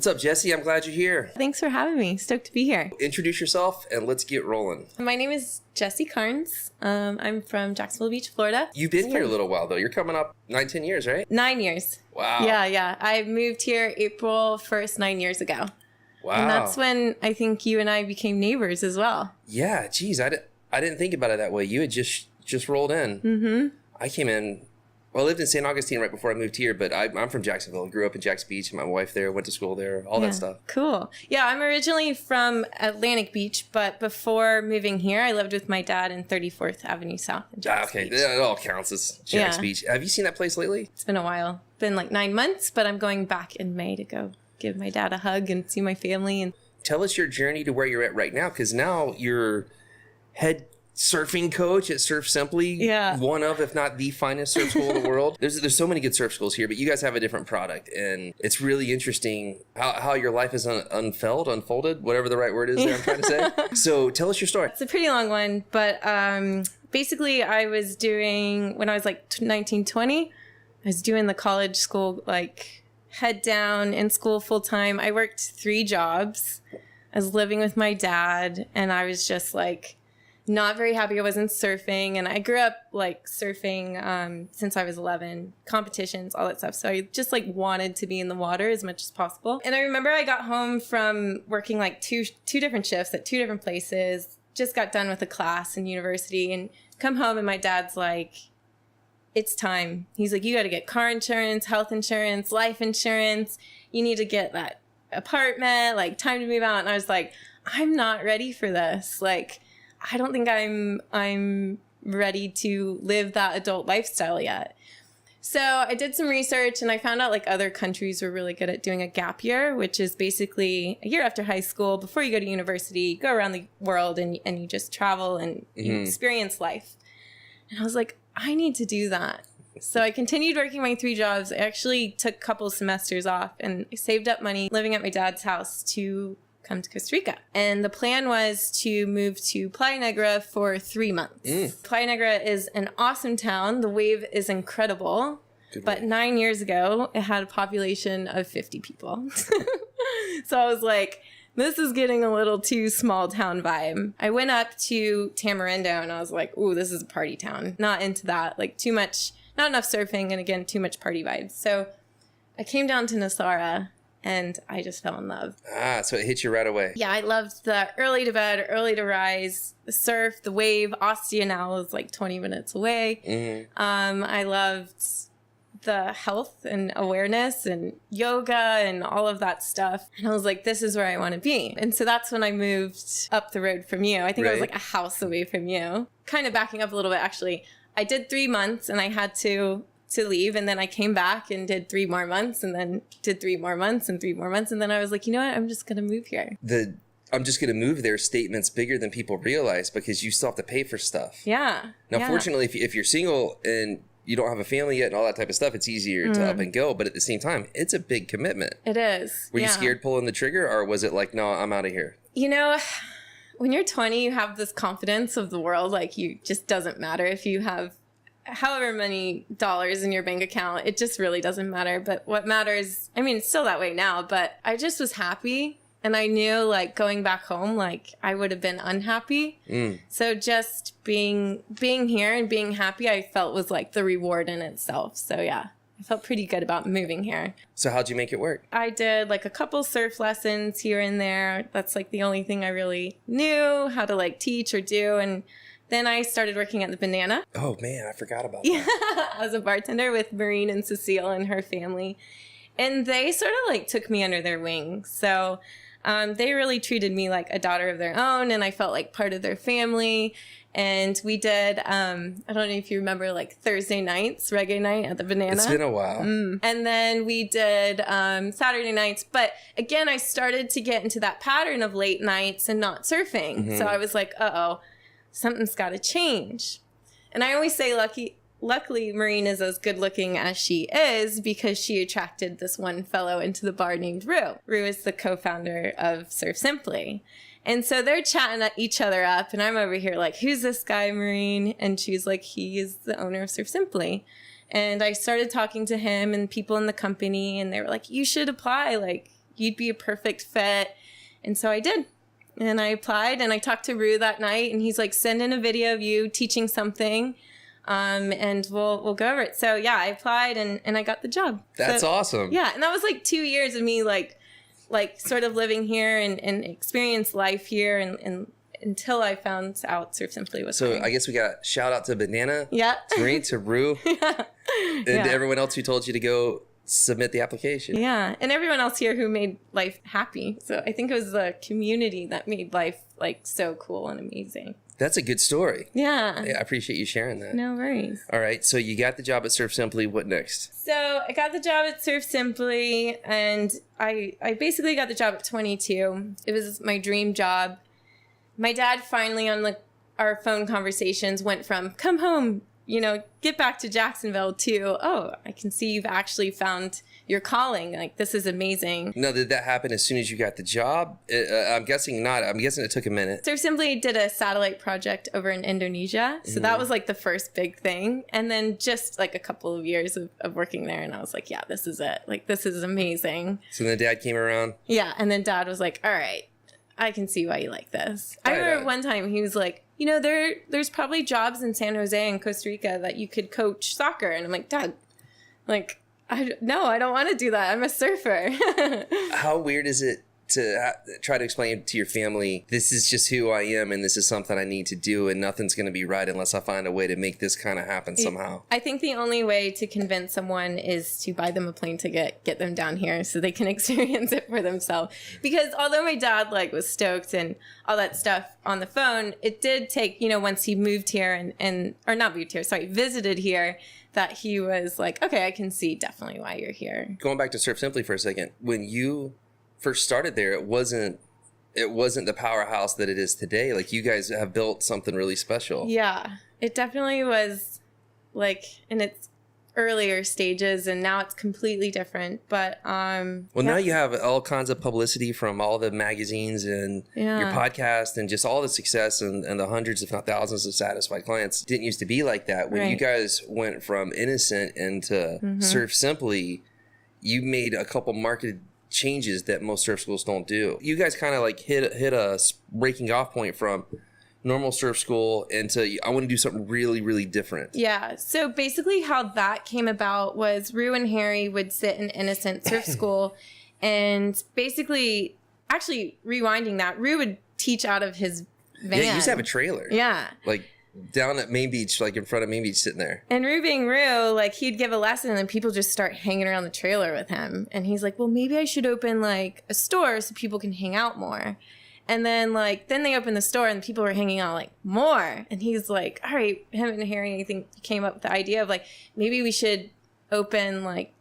What's up, Jessie? I'm glad you're here. Thanks for having me. Stoked to be here. Introduce yourself and let's get rolling. My name is Jessie Carnes. I'm from Jacksonville Beach, Florida. You've been here a little while, though. You're coming up 9-10 years, right? 9 years. Wow. Yeah. I moved here April 1st, 9 years ago. Wow. And that's when I think you and I became neighbors as well. Yeah, geez, I didn't think about it that way. You had just rolled in. Mm-hmm. I came in, well, I lived in St. Augustine right before I moved here, but I'm from Jacksonville. Grew up in Jacks Beach. My wife there, went to school there, all that stuff. Cool. Yeah, I'm originally from Atlantic Beach, but before moving here, I lived with my dad in 34th Avenue South in Jacks Beach. That all counts as Jacks Beach. Have you seen that place lately? It's been a while. Been like 9 months, but I'm going back in May to go give my dad a hug and see my family. And tell us your journey to where you're at right now, because now you're head surfing coach at Surf Simply. Yeah. One of, if not the finest surf school in the world. There's so many good surf schools here, but you guys have a different product, and it's really interesting how your life is unfolded, whatever the right word is that I'm trying to say. So tell us your story. It's a pretty long one, but basically I was doing, when I was like 19, 20, I was doing the college school, like head down in school full time. I worked 3 jobs. I was living with my dad, and I was just like not very happy I wasn't surfing. And I grew up like surfing since I was 11, competitions, all that stuff. So I just like wanted to be in the water as much as possible. And I remember I got home from working like two different shifts at 2 different places, just got done with a class in university, and come home and my dad's like, it's time. He's like, you got to get car insurance, health insurance, life insurance. You need to get that apartment, like time to move out. And I was like, I'm not ready for this. Like, I don't think I'm ready to live that adult lifestyle yet. So I did some research and I found out like other countries were really good at doing a gap year, which is basically a year after high school, before you go to university, you go around the world and you just travel and you experience life. And I was like, I need to do that. So I continued working my 3 jobs. I actually took a couple semesters off and I saved up money living at my dad's house to come to Costa Rica. And the plan was to move to Playa Negra for 3 months. Playa Negra is an awesome town. The wave is incredible. But 9 years ago, it had a population of 50 people. So I was like, this is getting a little too small town vibe. I went up to Tamarindo and I was like, ooh, this is a party town. Not into that. Like too much, not enough surfing, and again, too much party vibes. So I came down to Nosara and I just fell in love. So it hit you right away. Yeah, I loved the early to bed, early to rise, the surf, the wave. Ostia now is like 20 minutes away. I loved the health and awareness and yoga and all of that stuff. And I was like, this is where I want to be. And so that's when I moved up the road from you. I think I was like a house away from you. Kind of backing up a little bit, actually. I did 3 months and I had to leave, and then I came back and did 3 more months, and then did 3 more months and 3 more months, and then I was like, you know what, I'm just gonna move here. I'm just gonna move there statement's bigger than people realize, because you still have to pay for stuff. Yeah. Now, fortunately, if you're single and you don't have a family yet and all that type of stuff, it's easier to up and go, but at the same time, it's a big commitment. It is. Were you scared pulling the trigger, or was it like, no, I'm out of here? You know, when you're 20, you have this confidence of the world, like you just doesn't matter if you have however many dollars in your bank account, it just really doesn't matter. But what matters, I mean, it's still that way now, but I just was happy. And I knew like going back home, like I would have been unhappy. So just being here and being happy, I felt was like the reward in itself. So yeah, I felt pretty good about moving here. So how'd you make it work? I did like a couple surf lessons here and there. That's like the only thing I really knew how to like teach or do. And then I started working at the Banana. Oh, man, I forgot about that. Yeah, I was a bartender with Maureen and Cecile and her family. And they sort of like took me under their wing. So they really treated me like a daughter of their own. And I felt like part of their family. And we did, I don't know if you remember, like Thursday nights, reggae night at the Banana. It's been a while. And then we did Saturday nights. But again, I started to get into that pattern of late nights and not surfing. So I was like, uh-oh. Something's got to change. And I always say luckily Maureen is as good looking as she is, because she attracted this one fellow into the bar named Rue. Rue is the co-founder of Surf Simply. And so they're chatting each other up, and I'm over here like, who's this guy, Maureen? And she's like, he is the owner of Surf Simply. And I started talking to him and people in the company, and they were like, you should apply. Like, you'd be a perfect fit. And so I did. And I applied, and I talked to Rue that night, and he's like, send in a video of you teaching something, and we'll go over it. So yeah, I applied, and I got the job. That's awesome. Yeah, and that was like 2 years of me like sort of living here and experience life here, and until I found out Surf Simply was So coming. I guess we got shout out to Banana, Yeah. to Rain, to Rue, Yeah. and to everyone else who told you to go submit the application. Yeah, and everyone else here who made life happy. So I think it was the community that made life like so cool and amazing. That's a good story. Yeah. I appreciate you sharing that. No worries. All right, so you got the job at Surf Simply. What next? So I got the job at Surf Simply, and I basically got the job at 22. It was my dream job. My dad finally on our phone conversations went from come home, get back to Jacksonville to, oh, I can see you've actually found your calling. Like, this is amazing. No, did that happen as soon as you got the job? I'm guessing not. I'm guessing it took a minute. Surf Simply did a satellite project over in Indonesia. So that was like the first big thing. And then just like a couple of years of working there. And I was like, yeah, this is it. Like, this is amazing. So then Dad came around? Yeah. And then Dad was like, all right, I can see why you like this. I remember one time he was like, there's probably jobs in San Jose and Costa Rica that you could coach soccer. And I'm like, Dad, like, I don't want to do that. I'm a surfer. How weird is it to try to explain to your family, this is just who I am and this is something I need to do and nothing's going to be right unless I find a way to make this kind of happen somehow? I think the only way to convince someone is to buy them a plane ticket, get them down here so they can experience it for themselves. Because although my dad was stoked and all that stuff on the phone, it did take, once he moved here visited here, that he was like, okay, I can see definitely why you're here. Going back to Surf Simply for a second, when you first started there, it wasn't the powerhouse that it is today. Like, you guys have built something really special. Yeah, it definitely was like in its earlier stages, and now it's completely different. But now you have all kinds of publicity from all the magazines and your podcast and just all the success and the hundreds, if not thousands, of satisfied clients. It didn't used to be like that. When you guys went from innocent into Surf Simply, you made a couple marketed changes that most surf schools don't do. You guys kind of like hit a breaking off point from normal surf school into, I want to do something really, really different. Yeah. So basically how that came about was Rue and Harry would sit in Innocent Surf School, and basically, actually rewinding that, Rue would teach out of his van. Yeah, you used to have a trailer. Yeah. Like down at Main Beach, like in front of Main Beach, sitting there. And Rue being Rue, like, he'd give a lesson and people just start hanging around the trailer with him. And he's like, well, maybe I should open like a store so people can hang out more. And then then they opened the store and people were hanging out like more. And he's like, all right, him and Harry, I think, came up with the idea of like, maybe we should open like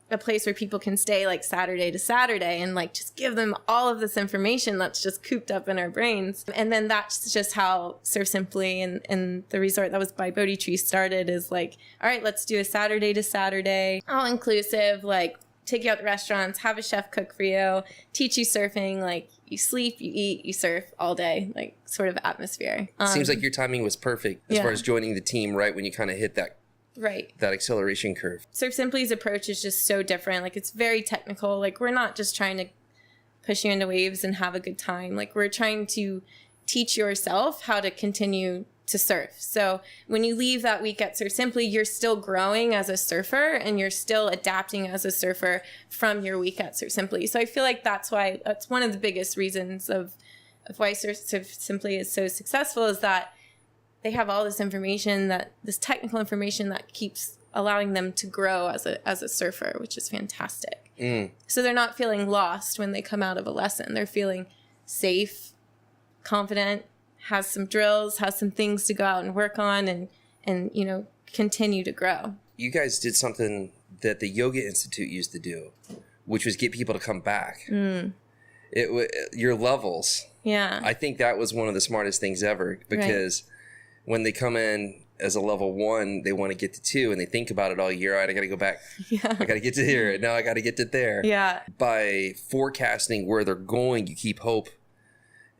a place where people can stay like Saturday to Saturday and like just give them all of this information that's just cooped up in our brains. And then that's just how Surf Simply and the resort that was by Bodhi Tree started, is like, all right, let's do a Saturday to Saturday, all inclusive, like take you out to restaurants, have a chef cook for you, teach you surfing, like you sleep, you eat, you surf all day, like sort of atmosphere. Seems like your timing was perfect as far as joining the team right when you kind of hit that acceleration curve. Surf Simply's approach is just so different. Like, it's very technical. Like, we're not just trying to push you into waves and have a good time. Like, we're trying to teach yourself how to continue to surf. So when you leave that week at Surf Simply, you're still growing as a surfer and you're still adapting as a surfer from your week at Surf Simply. So I feel like that's one of the biggest reasons of why Surf Simply is so successful, is that they have all this information, this technical information that keeps allowing them to grow as a surfer, which is fantastic. So they're not feeling lost when they come out of a lesson. They're feeling safe, confident, has some drills, has some things to go out and work on and continue to grow. You guys did something that the Yoga Institute used to do, which was get people to come back. Your levels. Yeah. I think that was one of the smartest things ever, because when they come in as a level 1, they want to get to 2 and they think about it all year. All right, I got to go back. Yeah. I got to get to here. Now I got to get to there. Yeah. By forecasting where they're going, you keep hope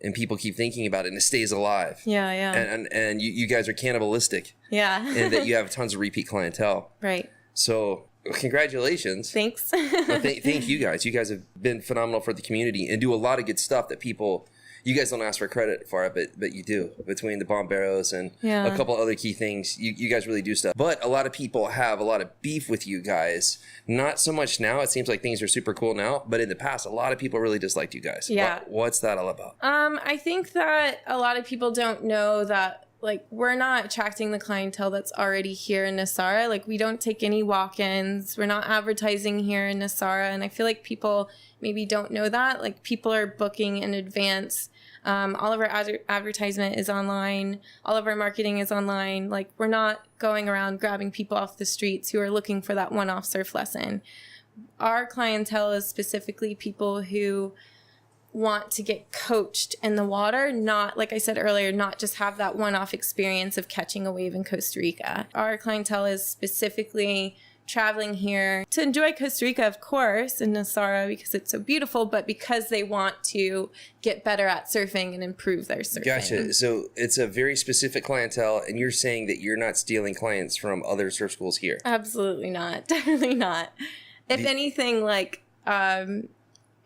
and people keep thinking about it and it stays alive. Yeah, yeah. And you guys are cannibalistic. Yeah. And that you have tons of repeat clientele. Right. So Congratulations. Thanks. Well, thank you guys. You guys have been phenomenal for the community and do a lot of good stuff that people, you guys don't ask for credit for it, but you do. Between the bomberos and a couple other key things, you guys really do stuff. But a lot of people have a lot of beef with you guys. Not so much now. It seems like things are super cool now. But in the past, a lot of people really disliked you guys. Yeah. What's that all about? I think that a lot of people don't know that, like, we're not attracting the clientele that's already here in Nosara. Like, we don't take any walk-ins. We're not advertising here in Nosara. And I feel like people maybe don't know that. Like, people are booking in advance. All of our advertisement is online. All of our marketing is online. Like, we're not going around grabbing people off the streets who are looking for that one-off surf lesson. Our clientele is specifically people who want to get coached in the water, not, like I said earlier, not just have that one-off experience of catching a wave in Costa Rica. Our clientele is specifically traveling here to enjoy Costa Rica, of course, in Nosara because it's so beautiful, but because they want to get better at surfing and improve their surfing. Gotcha. So it's a very specific clientele, and you're saying that you're not stealing clients from other surf schools here? Absolutely not. Definitely not. If anything, like,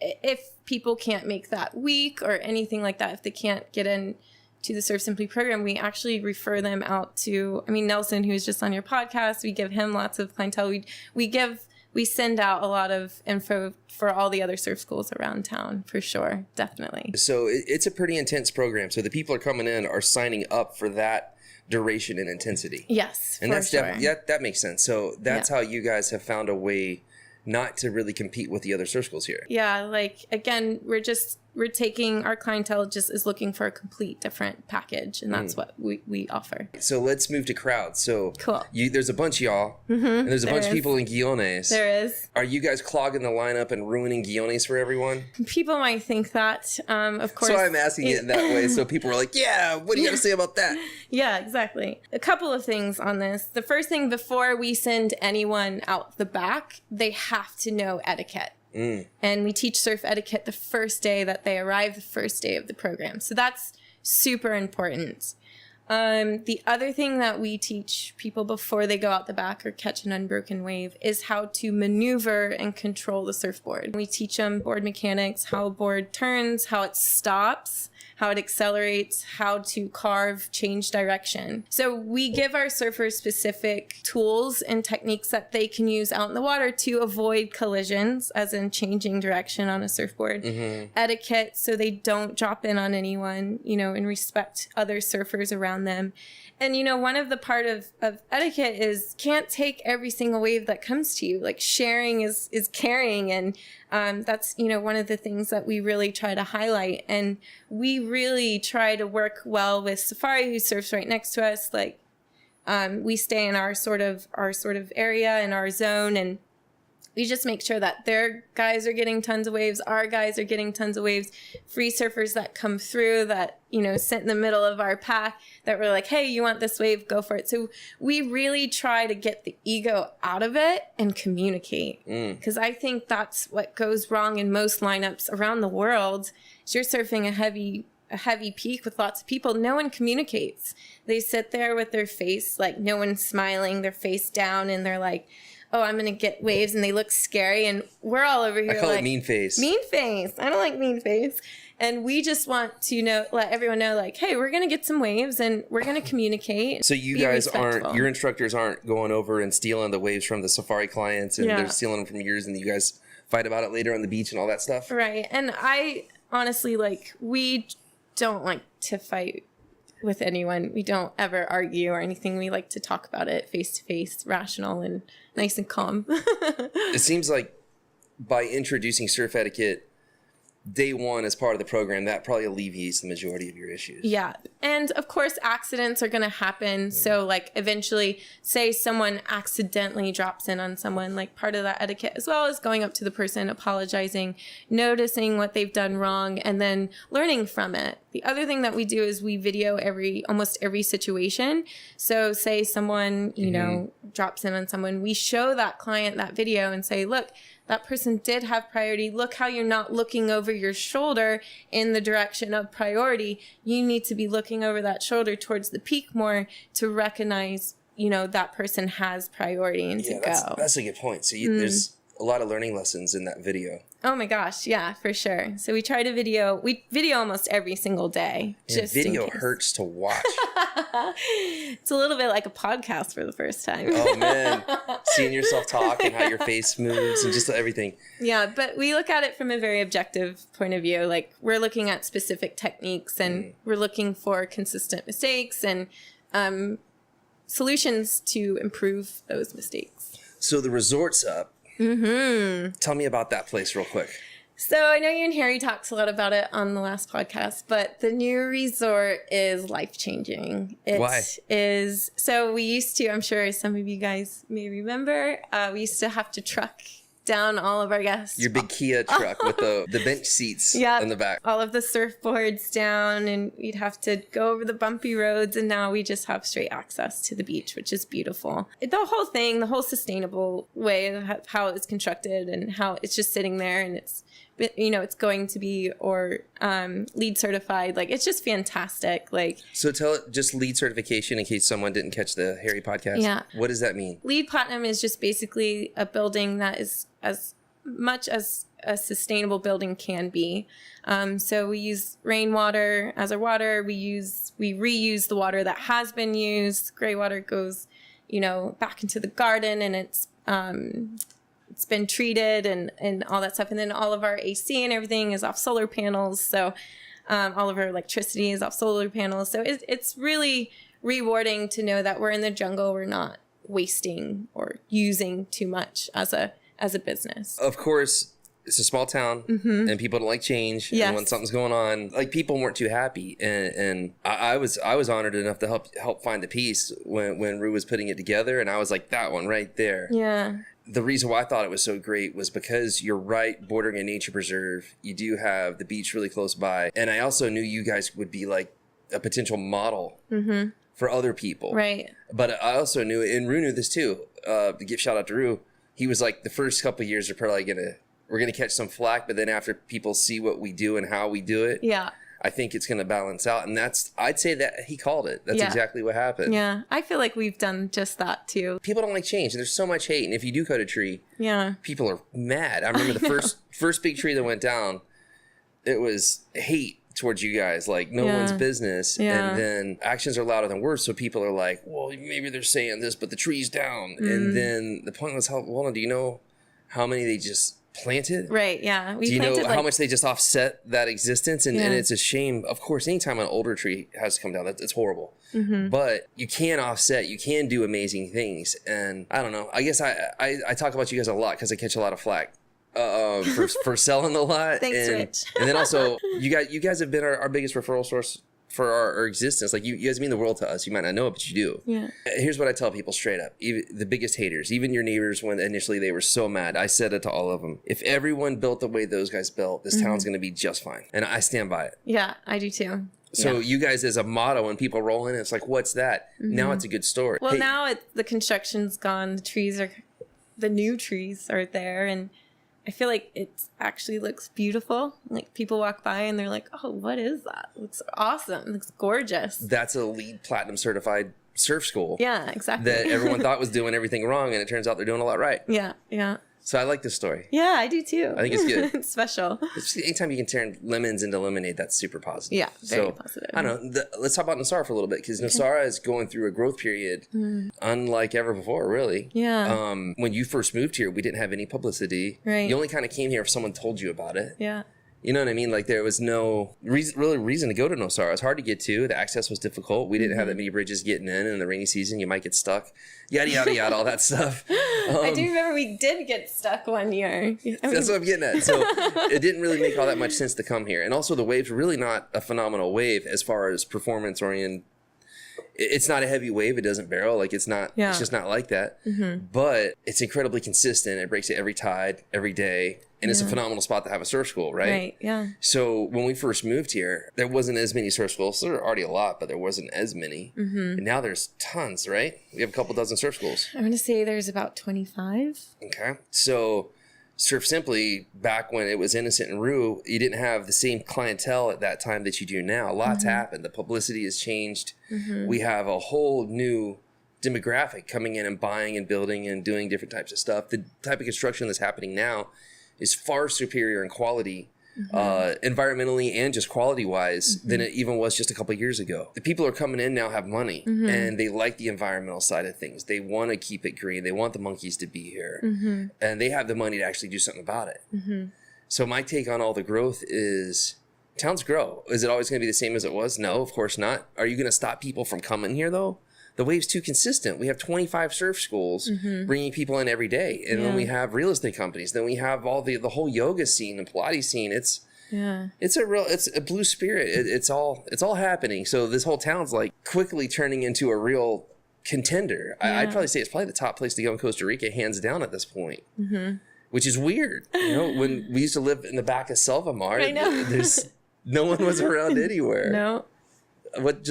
if people can't make that week or anything like that, if they can't get in to the Surf Simply program, we actually refer them out to, Nelson, who's just on your podcast, we give him lots of clientele. We send out a lot of info for all the other surf schools around town, for sure. Definitely. So it's a pretty intense program. So the people are coming in are signing up for that duration and intensity. Yes, and that's sure. that makes sense. So that's how you guys have found a way not to really compete with the other surf schools here. Yeah, like, again, we're taking, our clientele just is looking for a complete different package, and that's what we offer. So let's move to crowds. So cool. There's a bunch of y'all, and there's a bunch of people in guiones. There is. Are you guys clogging the lineup and ruining guiones for everyone? People might think that, of course. So I'm asking it in that way, so people are like, yeah, what do you got to say about that? Yeah, exactly. A couple of things on this. The first thing, before we send anyone out the back, they have to know etiquette. And we teach surf etiquette the first day that they arrive, the first day of the program. So that's super important. The other thing that we teach people before they go out the back or catch an unbroken wave is how to maneuver and control the surfboard. We teach them board mechanics, how a board turns, how it stops, how it accelerates, how to carve, change direction. So we give our surfers specific tools and techniques that they can use out in the water to avoid collisions, as in changing direction on a surfboard. Etiquette, so they don't drop in on anyone, and respect other surfers around them. And, one of the part of etiquette is can't take every single wave that comes to you. Like, sharing is caring. And that's, one of the things that we really try to highlight. And we really try to work well with Safari, who surfs right next to us. Like, we stay in our sort of area, in our zone, and we just make sure that their guys are getting tons of waves, our guys are getting tons of waves. Free surfers that come through that, sit in the middle of our pack, that we're like, hey, you want this wave, go for it. So we really try to get the ego out of it and communicate. Because I think that's what goes wrong in most lineups around the world. Is you're surfing a heavy peak with lots of people. No one communicates. They sit there with their face, like, no one's smiling, their face down, and they're like, oh, I'm going to get waves, and they look scary, and we're all over here. I call it mean face. Mean face. I don't like mean face. And we just want to let everyone know, like, hey, we're going to get some waves, and we're going to communicate. So you guys your instructors aren't going over and stealing the waves from the Safari clients, and they're stealing them from yours, and you guys fight about it later on the beach and all that stuff? Right. And I honestly, we don't like to fight with anyone. We don't ever argue or anything. We like to talk about it face to face, rational and nice and calm. It seems like by introducing surf etiquette day one as part of the program, that probably alleviates the majority of your issues. Yeah. And of course, accidents are going to happen. So eventually, say someone accidentally drops in on someone, part of that etiquette, as well as going up to the person, apologizing, noticing what they've done wrong, and then learning from it. The other thing that we do is we video almost every situation. So say someone, drops in on someone, we show that client that video and say, look, that person did have priority. Look how you're not looking over your shoulder in the direction of priority. You need to be looking over that shoulder towards the peak more to recognize that person has priority and to go. That's a good point. So there's a lot of learning lessons in that video. Oh my gosh, yeah, for sure. So we try to video almost every single day. And video hurts to watch. It's a little bit like a podcast for the first time. Oh man, seeing yourself talk and how your face moves and just everything. Yeah, but we look at it from a very objective point of view. Like, we're looking at specific techniques, and we're looking for consistent mistakes and solutions to improve those mistakes. So the resort's up. Mm-hmm. Tell me about that place real quick. So I know you and Harry talked a lot about it on the last podcast, but the new resort is life-changing. Why? So we used to, I'm sure some of you guys may remember, we used to have to truck down all of our guests. Your big Kia truck with the bench seats in the back. All of the surfboards down, and we'd have to go over the bumpy roads, and now we just have straight access to the beach, which is beautiful. The whole sustainable way of how it's constructed and how it's just sitting there, and it's going to be LEED certified. Like, it's just fantastic. Like, so tell it just LEED certification in case someone didn't catch the Harry podcast. Yeah. What does that mean? LEED Platinum is just basically a building that is as much as a sustainable building can be. So we use rainwater as our water. We reuse the water that has been used. Gray water goes, back into the garden, and it's been treated and all that stuff. And then all of our AC and everything is off solar panels. So all of our electricity is off solar panels. So it's really rewarding to know that we're in the jungle. We're not wasting or using too much as a business. Of course, it's a small town, and people don't like change. Yes. And when something's going on, like, people weren't too happy, and I was honored enough to help find the piece when Rue was putting it together, and I was like, that one right there. Yeah. The reason why I thought it was so great was because you're right bordering a nature preserve. You do have the beach really close by, and I also knew you guys would be like a potential model for other people. Right. But I also knew, and Rue knew this too. To give shout out to Rue, he was like, the first couple of years are probably we're gonna catch some flack, but then after people see what we do and how we do it, I think it's gonna balance out. And I'd say that he called it. That's exactly what happened. Yeah, I feel like we've done just that too. People don't like change. There's so much hate, and if you do cut a tree, people are mad. I remember the first big tree that went down, it was hate towards you guys, like no one's business. And then actions are louder than words, so people are like, well, maybe they're saying this, but the tree's down. And then the point was, do you know how many they just planted? Right, yeah. Do you know how much they just offset that existence? And it's a shame. Of course, anytime an older tree has to come down, it's horrible. But you can offset, you can do amazing things. And I don't know, I guess I talk about you guys a lot because I catch a lot of flack for selling a lot. Thanks, Rich. And then also, you guys have been our biggest referral source for our existence. Like, you guys mean the world to us. You might not know it, but you do. Yeah. Here's what I tell people straight up. Even the biggest haters, even your neighbors, when initially they were so mad, I said it to all of them. If everyone built the way those guys built, this town's going to be just fine. And I stand by it. Yeah, I do too. So you guys, as a motto, when people roll in, it's like, what's that? Now it's a good story. Well, now the construction's gone. The new trees are there, and I feel like it actually looks beautiful. Like, people walk by and they're like, oh, what is that? It looks awesome. It looks gorgeous. That's a LEED Platinum certified surf school. Yeah, exactly. That everyone thought was doing everything wrong, and it turns out they're doing a lot right. Yeah, yeah. So I like this story. Yeah, I do too. I think it's good. It's special. Anytime you can turn lemons into lemonade, that's super positive. Yeah, very positive. I don't know. Let's talk about Nosara for a little bit, because Nosara is going through a growth period unlike ever before, really. Yeah. When you first moved here, we didn't have any publicity. Right. You only kind of came here if someone told you about it. Yeah. You know what I mean? Like, there was no reason to go to Nosara. It's hard to get to. The access was difficult. We didn't have that many bridges getting in the rainy season, you might get stuck. Yada, yada, yada, all that stuff. I do remember we did get stuck one year. That's what I'm getting at. So it didn't really make all that much sense to come here. And also, the wave's really not a phenomenal wave as far as performance oriented. It's not a heavy wave. It doesn't barrel. Like, it's not, it's just not like that. But it's incredibly consistent. It breaks it every tide, every day. And it's a phenomenal spot to have a surf school, right? Right, yeah. So when we first moved here, there wasn't as many surf schools. There were already a lot, but there wasn't as many. And now there's tons, right? We have a couple dozen surf schools. I'm going to say there's about 25. Okay. So Surf Simply, back when it was innocent and Rue, you didn't have the same clientele at that time that you do now. A lot's happened. The publicity has changed. We have a whole new demographic coming in and buying and building and doing different types of stuff. The type of construction that's happening now is far superior in quality, environmentally and just quality-wise, than it even was just a couple of years ago. The people who are coming in now have money, and they like the environmental side of things. They want to keep it green. They want the monkeys to be here, and they have the money to actually do something about it. So my take on all the growth is, towns grow. Is it always going to be the same as it was? No, of course not. Are you going to stop people from coming here, though? The wave's too consistent. We have 25 surf schools bringing people in every day. And then we have real estate companies. Then we have all the whole yoga scene and Pilates scene. It's a blue spirit. It's all happening. So this whole town's like quickly turning into a real contender. I'd probably say it's probably the top place to go in Costa Rica, hands down at this point. Which is weird. You know, when we used to live in the back of Selvamar, there's no one was around anywhere. No.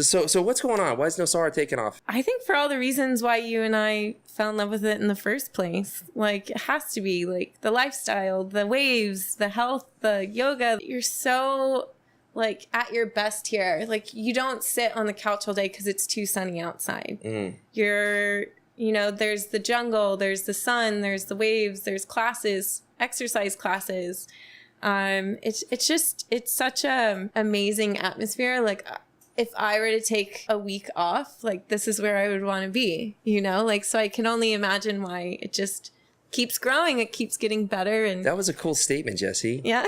So what's going on? Why is Nosara taking off? I think for all the reasons why you and I fell in love with it in the first place. Like, it has to be like the lifestyle, the waves, the health, the yoga. You're so like at your best here. Like, you don't sit on the couch all day because it's too sunny outside. You're, you know, there's the jungle, there's the sun, there's the waves, there's classes, exercise classes. It's such a amazing atmosphere. Like, if I were to take a week off, like, this is where I would want to be, you know? Like, so I can only imagine why it just keeps growing. It keeps getting better. And that was a cool statement, Jessie. Yeah.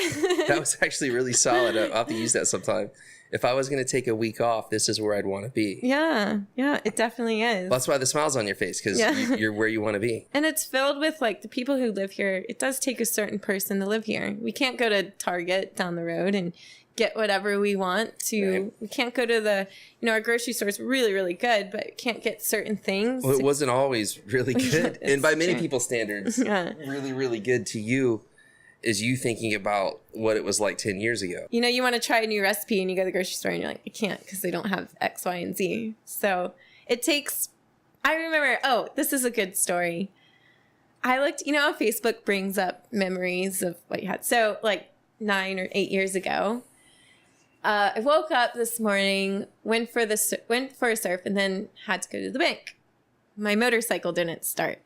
That was actually really solid. I'll have to use that sometime. If I was going to take a week off, this is where I'd want to be. Yeah. Yeah, it definitely is. That's why the smile's on your face, because you're where you want to be. And it's filled with, like, the people who live here. It does take a certain person to live here. We can't go to Target down the road and get whatever we want to. Right. We can't go to the, you know, our grocery store is really, really good, but can't get certain things. Well, it wasn't always really good. And by many people's standards, really, really good to you is you thinking about what it was like 10 years ago. You know, you want to try a new recipe and you go to the grocery store and you're like, I can't because they don't have X, Y, and Z. So it takes, I remember, this is a good story. I looked, you know how Facebook brings up memories of what you had. So like 9 or 8 years ago, I woke up this morning, went for a surf, and then had to go to the bank. My motorcycle didn't start.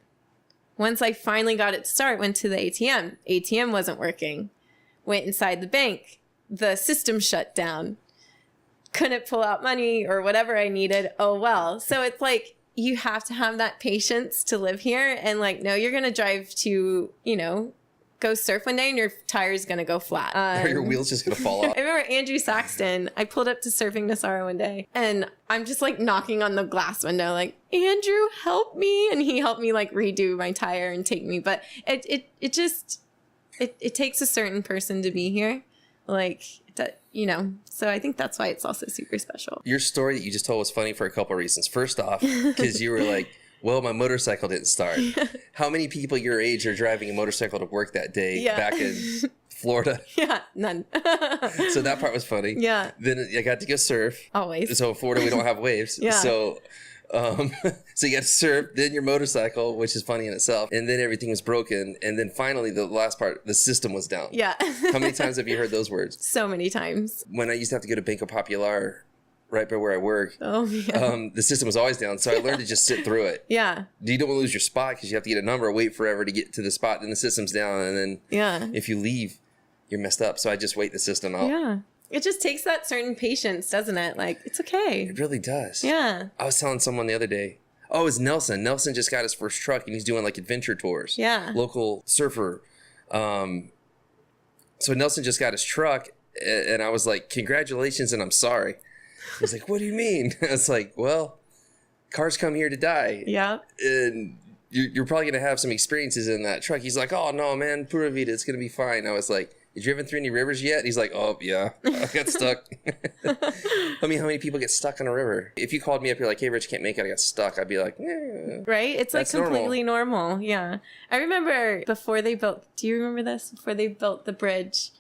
Once I finally got it to start, went to the ATM. ATM wasn't working. Went inside the bank. The system shut down. Couldn't pull out money or whatever I needed. Oh, well. So it's like, you have to have that patience to live here. And like, no, you're going to drive to, you know, go surf one day and your tire's going to go flat. Or your wheel's just going to fall off. I remember Andrew Saxton, I pulled up to Surfing Nosara one day and I'm just like knocking on the glass window like, Andrew, help me. And he helped me like redo my tire and take me. But it takes a certain person to be here. Like, you know, so I think that's why it's also super special. Your story that you just told was funny for a couple of reasons. First off, because you were like, well, my motorcycle didn't start. How many people your age are driving a motorcycle to work that day back in Florida? Yeah, none. So that part was funny. Yeah. Then I got to go surf. Always. So in Florida, we don't have waves. Yeah. So you got to surf, then your motorcycle, which is funny in itself. And then everything was broken. And then finally, the last part, the system was down. Yeah. How many times have you heard those words? So many times. When I used to have to go to Banco Popular, right by where I work, the system was always down. So I learned to just sit through it. Yeah. You don't want to lose your spot because you have to get a number, wait forever to get to the spot, then the system's down. And then if you leave, you're messed up. So I just wait the system out. Yeah. It just takes that certain patience, doesn't it? Like, it's okay. It really does. Yeah. I was telling someone the other day, it was Nelson. Nelson just got his first truck and he's doing like adventure tours. Yeah. Local surfer. So Nelson just got his truck and I was like, congratulations and I'm sorry. He's like, what do you mean? I was like, well, cars come here to die. Yeah. And you're probably going to have some experiences in that truck. He's like, oh, no, man, Pura Vida, it's going to be fine. I was like, you driven through any rivers yet? And he's like, oh, yeah, I got stuck. I mean, how many people get stuck on a river? If you called me up, you're like, hey, Rich, can't make it, I got stuck. I'd be like, yeah. Right? It's like completely normal. Yeah. I remember before they built, do you remember this? Before they built the bridge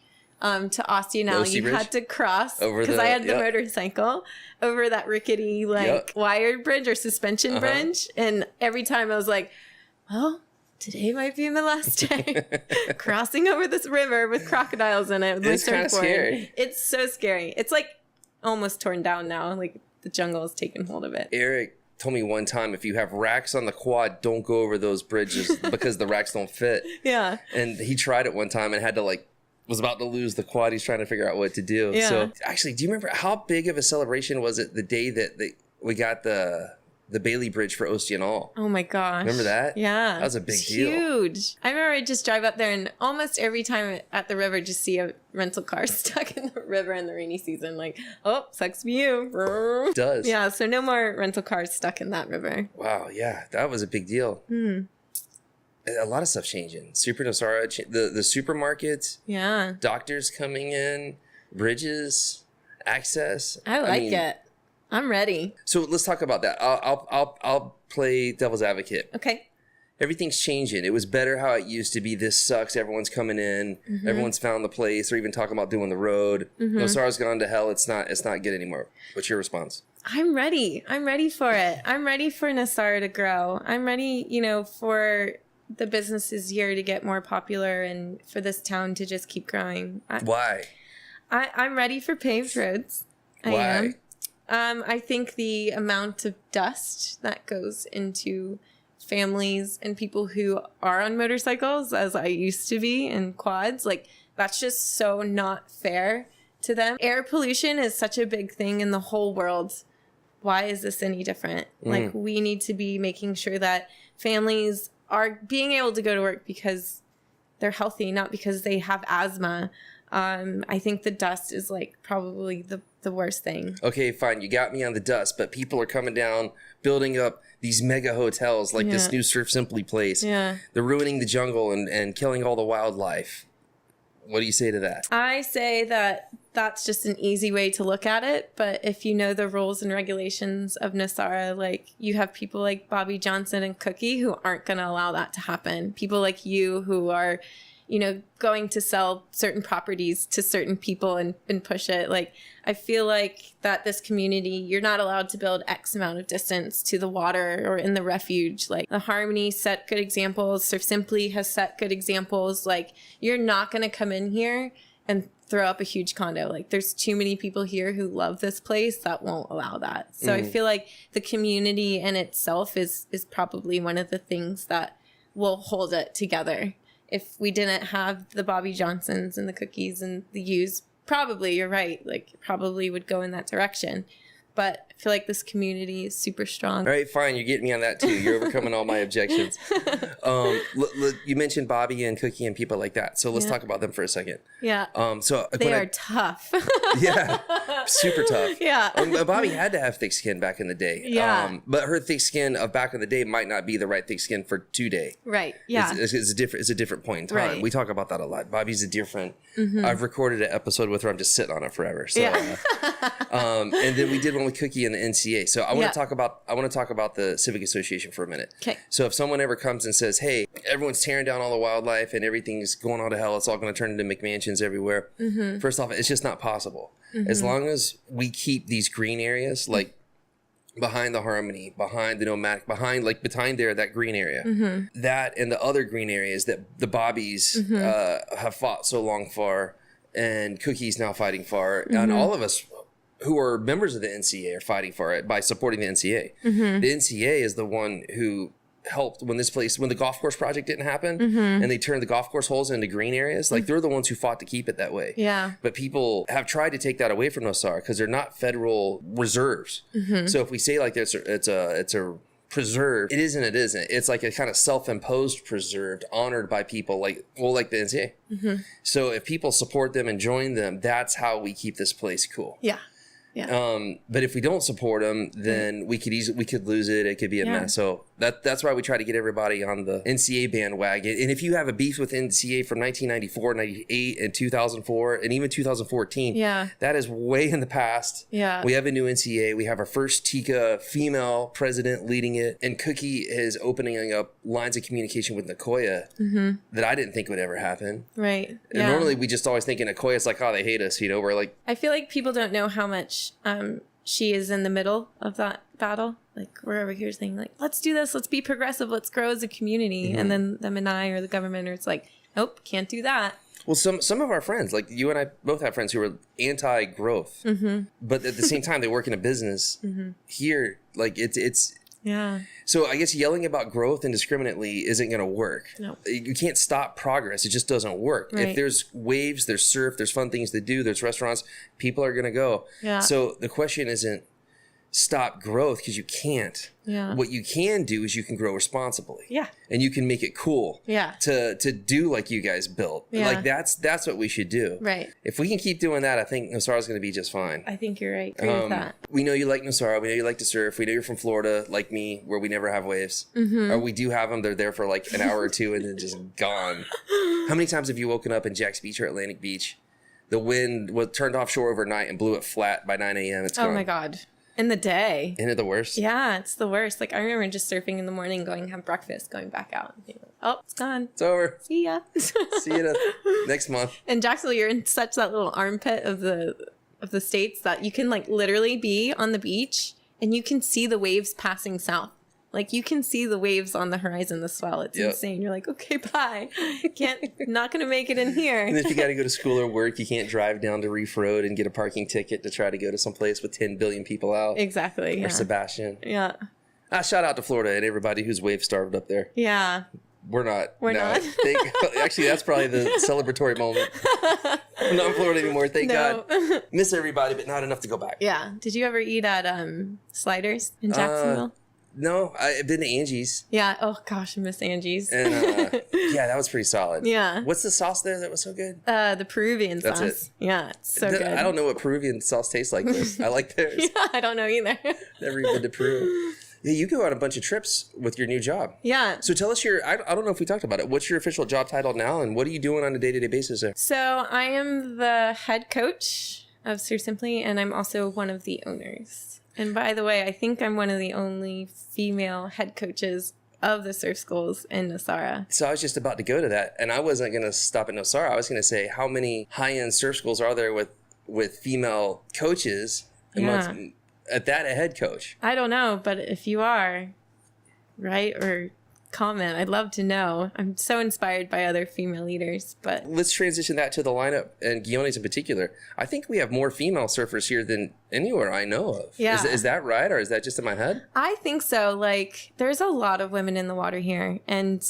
to Ostia now, you had to cross, because I had the motorcycle, over that rickety, wired bridge or suspension bridge. And every time I was like, well, today might be my last day crossing over this river with crocodiles in it. It's kind of scary. It's so scary. It's like almost torn down now. Like the jungle has taken hold of it. Eric told me one time, if you have racks on the quad, don't go over those bridges because the racks don't fit. Yeah. And he tried it one time and had to was about to lose the quad. He's trying to figure out what to do. Yeah. So actually, do you remember how big of a celebration was it the day that we got the Bailey Bridge for Oceanol? Oh my gosh. Remember that? Yeah. That was a big deal. Huge. I remember I just drive up there and almost every time at the river just see a rental car stuck in the river in the rainy season. Like, oh, sucks to be you. It does. Yeah, so no more rental cars stuck in that river. Wow, yeah. That was a big deal. A lot of stuff changing. Super Nosara, the supermarkets. Yeah. Doctors coming in, bridges, access. I mean, it. I'm ready. So let's talk about that. I'll play devil's advocate. Okay. Everything's changing. It was better how it used to be. This sucks. Everyone's coming in. Everyone's found the place. They're even talking about doing the road. Nosara's gone to hell. It's not good anymore. What's your response? I'm ready. I'm ready for it. I'm ready for Nosara to grow. I'm ready, for the businesses here to get more popular and for this town to just keep growing. Why? I'm ready for paved roads. Why? I am. I think the amount of dust that goes into families and people who are on motorcycles, as I used to be, and quads, that's just so not fair to them. Air pollution is such a big thing in the whole world. Why is this any different? We need to be making sure that families are being able to go to work because they're healthy, not because they have asthma. I think the dust is probably the worst thing. Okay, fine. You got me on the dust, but people are coming down, building up these mega hotels this new Surf Simply place. Yeah. They're ruining the jungle and killing all the wildlife. What do you say to that? I say that that's just an easy way to look at it. But if you know the rules and regulations of Nosara, you have people like Bobby Johnson and Cookie who aren't going to allow that to happen. People like you who are, going to sell certain properties to certain people and push it. I feel like that this community, you're not allowed to build X amount of distance to the water or in the refuge. The Harmony set good examples. Surf Simply has set good examples. You're not going to come in here and throw up a huge condo. There's too many people here who love this place that won't allow that. So I feel like the community in itself is probably one of the things that will hold it together. If we didn't have the Bobby Johnsons and the Cookies and the U's, probably, you're right, probably would go in that direction. But I feel like this community is super strong. All right, fine. You're getting me on that too. You're overcoming all my objections. You mentioned Bobby and Cookie and people like that. So let's talk about them for a second. Yeah. They are tough. Yeah. Super tough. Yeah. Bobby had to have thick skin back in the day. Yeah. But her thick skin of back in the day might not be the right thick skin for today. Right. Yeah. It's a different point in time. Right. We talk about that a lot. Bobby's a different. I've recorded an episode with her. I'm just sitting on it forever. So, and then we did one with Cookie and the NCA. So I want to talk about the Civic Association for a minute. Okay. So if someone ever comes and says, "Hey, everyone's tearing down all the wildlife and everything's going on to hell. It's all going to turn into McMansions everywhere." First off, it's just not possible. As long as we keep these green areas, behind the Harmony, behind the Nomadic, behind there, that green area, that and the other green areas that the Bobbies have fought so long for, and Cookie's now fighting for, and all of us who are members of the NCA are fighting for it by supporting the NCA. The NCA is the one who helped when the golf course project didn't happen and they turned the golf course holes into green areas. They're the ones who fought to keep it that way. Yeah. But people have tried to take that away from Nosara because they're not federal reserves. So if we say it's a preserve, it isn't. It's like a kind of self-imposed preserved, honored by people like the NCA. So if people support them and join them, that's how we keep this place cool. Yeah. Yeah. But if we don't support them, then we could lose it. It could be a mess. So that's why we try to get everybody on the NCA bandwagon. And if you have a beef with NCA from 1994, 98, and 2004, and even 2014, that is way in the past. Yeah. We have a new NCA. We have our first TICA female president leading it. And Cookie is opening up lines of communication with Nicoya that I didn't think would ever happen. Right. And normally we just always think in Nicoya, it's like, oh, they hate us. We're like... I feel like people don't know how much she is in the middle of that battle. We're over here saying let's do this, let's be progressive, let's grow as a community, and then them and I or the government are, it's nope, can't do that. Well, some of our friends, you and I both have friends who are anti-growth, but at the same time they work in a business here. Yeah. So I guess yelling about growth indiscriminately isn't going to work. No. You can't stop progress. It just doesn't work. Right. If there's waves, there's surf, there's fun things to do, there's restaurants, people are going to go. Yeah. So the question isn't stop growth, because you can't. Yeah. What you can do is you can grow responsibly. Yeah. And you can make it cool. Yeah. To do like you guys built. Yeah. Like that's what we should do. Right. If we can keep doing that, I think Nosara's going to be just fine. I think you're right. Agree with that. We know you like Nosara. We know you like to surf. We know you're from Florida, like me, where we never have waves. Mm-hmm. Or we do have them. They're there for like an hour or two and then just gone. How many times have you woken up in Jack's Beach or Atlantic Beach? The wind was turned offshore overnight and blew it flat by 9 a.m. It's gone. Oh my God. In the day. Isn't it the worst? Yeah, it's the worst. Like I remember just surfing in the morning, going have breakfast, going back out. And being like, oh, it's gone. It's over. See ya. See you next month. In Jacksonville, you're in such that little armpit of the states that you can like literally be on the beach and you can see the waves passing south. Like you can see the waves on the horizon, the swell. It's insane. You're like, okay, bye. Not gonna make it in here. And if you got to go to school or work, you can't drive down to Reef Road and get a parking ticket to try to go to some place with 10 billion people out. Exactly. Or Sebastian. Yeah. Shout out to Florida and everybody who's wave starved up there. Yeah. We're not. We're not. Actually, that's probably the celebratory moment. I'm not in Florida anymore, thank God. Miss everybody, but not enough to go back. Yeah. Did you ever eat at Sliders in Jacksonville? No, I've been to Angie's. Yeah. Oh gosh, I miss Angie's. And yeah, that was pretty solid. Yeah. What's the sauce there that was so good? The Peruvian sauce. That's it. Yeah, it's so good. I don't know what Peruvian sauce tastes like this. I like theirs. Yeah, I don't know either. Never even been to Peru. Yeah, you go on a bunch of trips with your new job. Yeah. So tell us I don't know if we talked about it. What's your official job title now, and what are you doing on a day-to-day basis there? So I am the head coach of Surf Simply, and I'm also one of the owners. And by the way, I think I'm one of the only female head coaches of the surf schools in Nosara. So I was just about to go to that, and I wasn't going to stop at Nosara. I was going to say, how many high-end surf schools are there with female coaches? Yeah. At that, a head coach. I don't know, but if you are, right, or comment, I'd love to know. I'm so inspired by other female leaders, but let's transition that to the lineup and Guiones in particular. I think we have more female surfers here than anywhere I know of. Yeah. Is that right, or is that just in my head? I think so. Like, there's a lot of women in the water here, and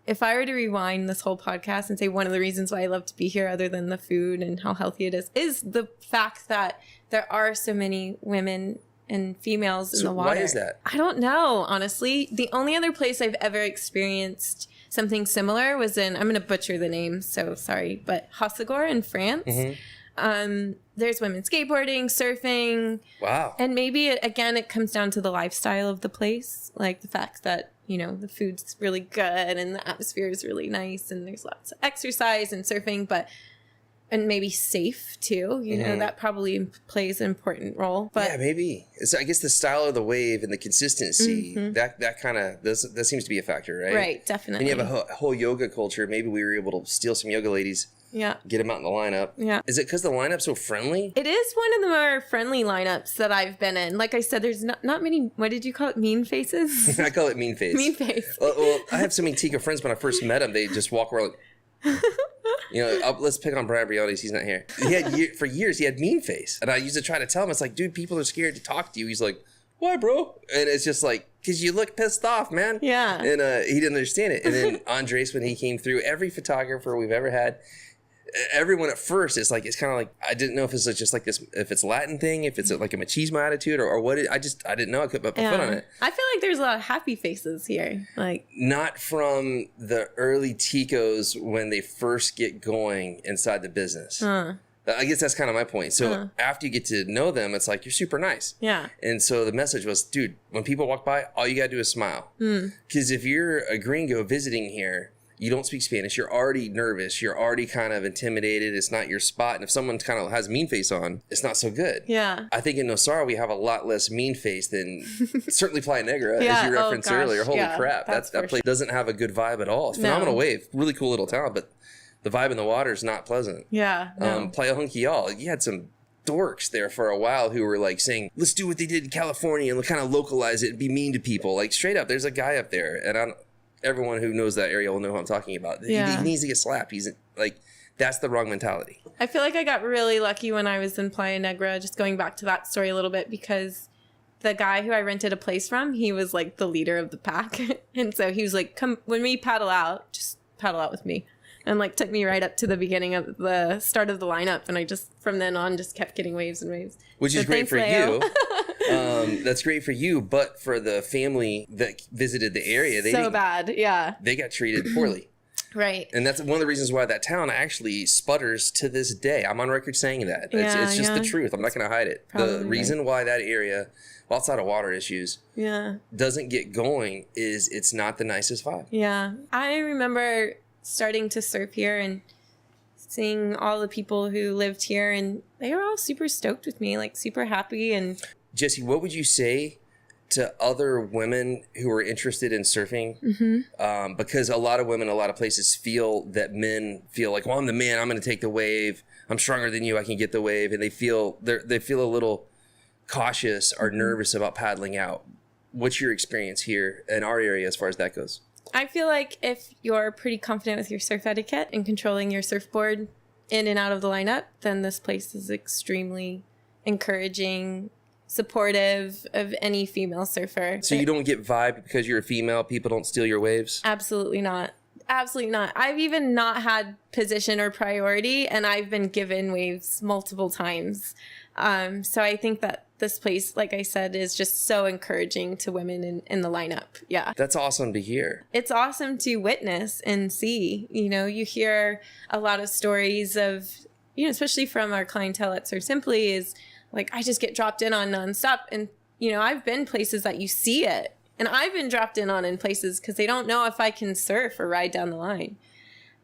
if I were to rewind this whole podcast and say one of the reasons why I love to be here, other than the food and how healthy it is the fact that there are so many women and females in the water. Why is that? I don't know, honestly. The only other place I've ever experienced something similar was I'm going to butcher the name, so sorry, but Hossegor in France. Mm-hmm. There's women skateboarding, surfing. Wow. And maybe, it comes down to the lifestyle of the place. Like the fact that, the food's really good and the atmosphere is really nice and there's lots of exercise and surfing, and maybe safe too, that probably plays an important role. But yeah, maybe. So I guess the style of the wave and the consistency, that kind of, that seems to be a factor, right? Right, definitely. And you have a whole yoga culture. Maybe we were able to steal some yoga ladies. Yeah. Get them out in the lineup. Yeah. Is it because the lineup's so friendly? It is one of the more friendly lineups that I've been in. Like I said, there's not many, what did you call it? Mean faces? I call it mean face. Mean face. Well, I have so many Tika friends. When I first met them, they just walk around let's pick on Brian Briones. He's not here. For years, he had mean face. And I used to try to tell him, it's like, dude, people are scared to talk to you. He's like, why, bro? And it's just like, because you look pissed off, man. Yeah. And he didn't understand it. And then Andres, when he came through, every photographer we've ever had, everyone at first, it's kind of like, I didn't know if it's just like this, if it's a Latin thing, if it's like a machismo attitude or what. I didn't know. I couldn't put my foot on it. I feel like there's a lot of happy faces here. Like, not from the early Ticos when they first get going inside the business. I guess that's kind of my point. So after you get to know them, it's like, you're super nice. Yeah. And so the message was, dude, when people walk by, all you got to do is smile. Because if you're a gringo visiting here, you don't speak Spanish, you're already nervous, you're already kind of intimidated, it's not your spot. And if someone kind of has mean face on, it's not so good. Yeah. I think in Nosara, we have a lot less mean face than certainly Playa Negra, as you referenced earlier. Holy crap, that place doesn't have a good vibe at all. It's phenomenal wave, really cool little town, but the vibe in the water is not pleasant. Yeah. No. Playa Junquial, you had some dorks there for a while who were like saying, let's do what they did in California and kind of localize it and be mean to people. Like straight up, there's a guy up there, and everyone who knows that area will know who I'm talking about. Yeah. He needs to get slapped. He's like, that's the wrong mentality. I feel like I got really lucky when I was in Playa Negra, just going back to that story a little bit, because the guy who I rented a place from, he was like the leader of the pack. And so he was like, come, when we paddle out, just paddle out with me. And like took me right up to the beginning of the start of the lineup. And I just, from then on, just kept getting waves and waves. Which is great for you. That's great for you. But for the family that visited the area, they got treated poorly. Right. And that's one of the reasons why that town actually sputters to this day. I'm on record saying that. It's just the truth. I'm not going to hide it. Probably the reason why that area, outside of water issues, doesn't get going is it's not the nicest vibe. Yeah. I remember starting to surf here and seeing all the people who lived here, and they were all super stoked with me, like super happy. And Jessie, what would you say to other women who are interested in surfing? Because a lot of women, a lot of places feel that men feel like, well, I'm the man, I'm going to take the wave. I'm stronger than you, I can get the wave. And they feel a little cautious or nervous about paddling out. What's your experience here in our area as far as that goes? I feel like if you're pretty confident with your surf etiquette and controlling your surfboard in and out of the lineup, then this place is extremely encouraging, supportive of any female surfer. So you don't get vibe because you're a female, people don't steal your waves? Absolutely not. Absolutely not. I've even not had position or priority, and I've been given waves multiple times. So I think that this place, like I said, is just so encouraging to women in the lineup. Yeah. That's awesome to hear. It's awesome to witness and see. You know, you hear a lot of stories of, you know, especially from our clientele at Surf Simply, is like, I just get dropped in on nonstop. And, you know, I've been places that you see it. And I've been dropped in on in places because they don't know if I can surf or ride down the line.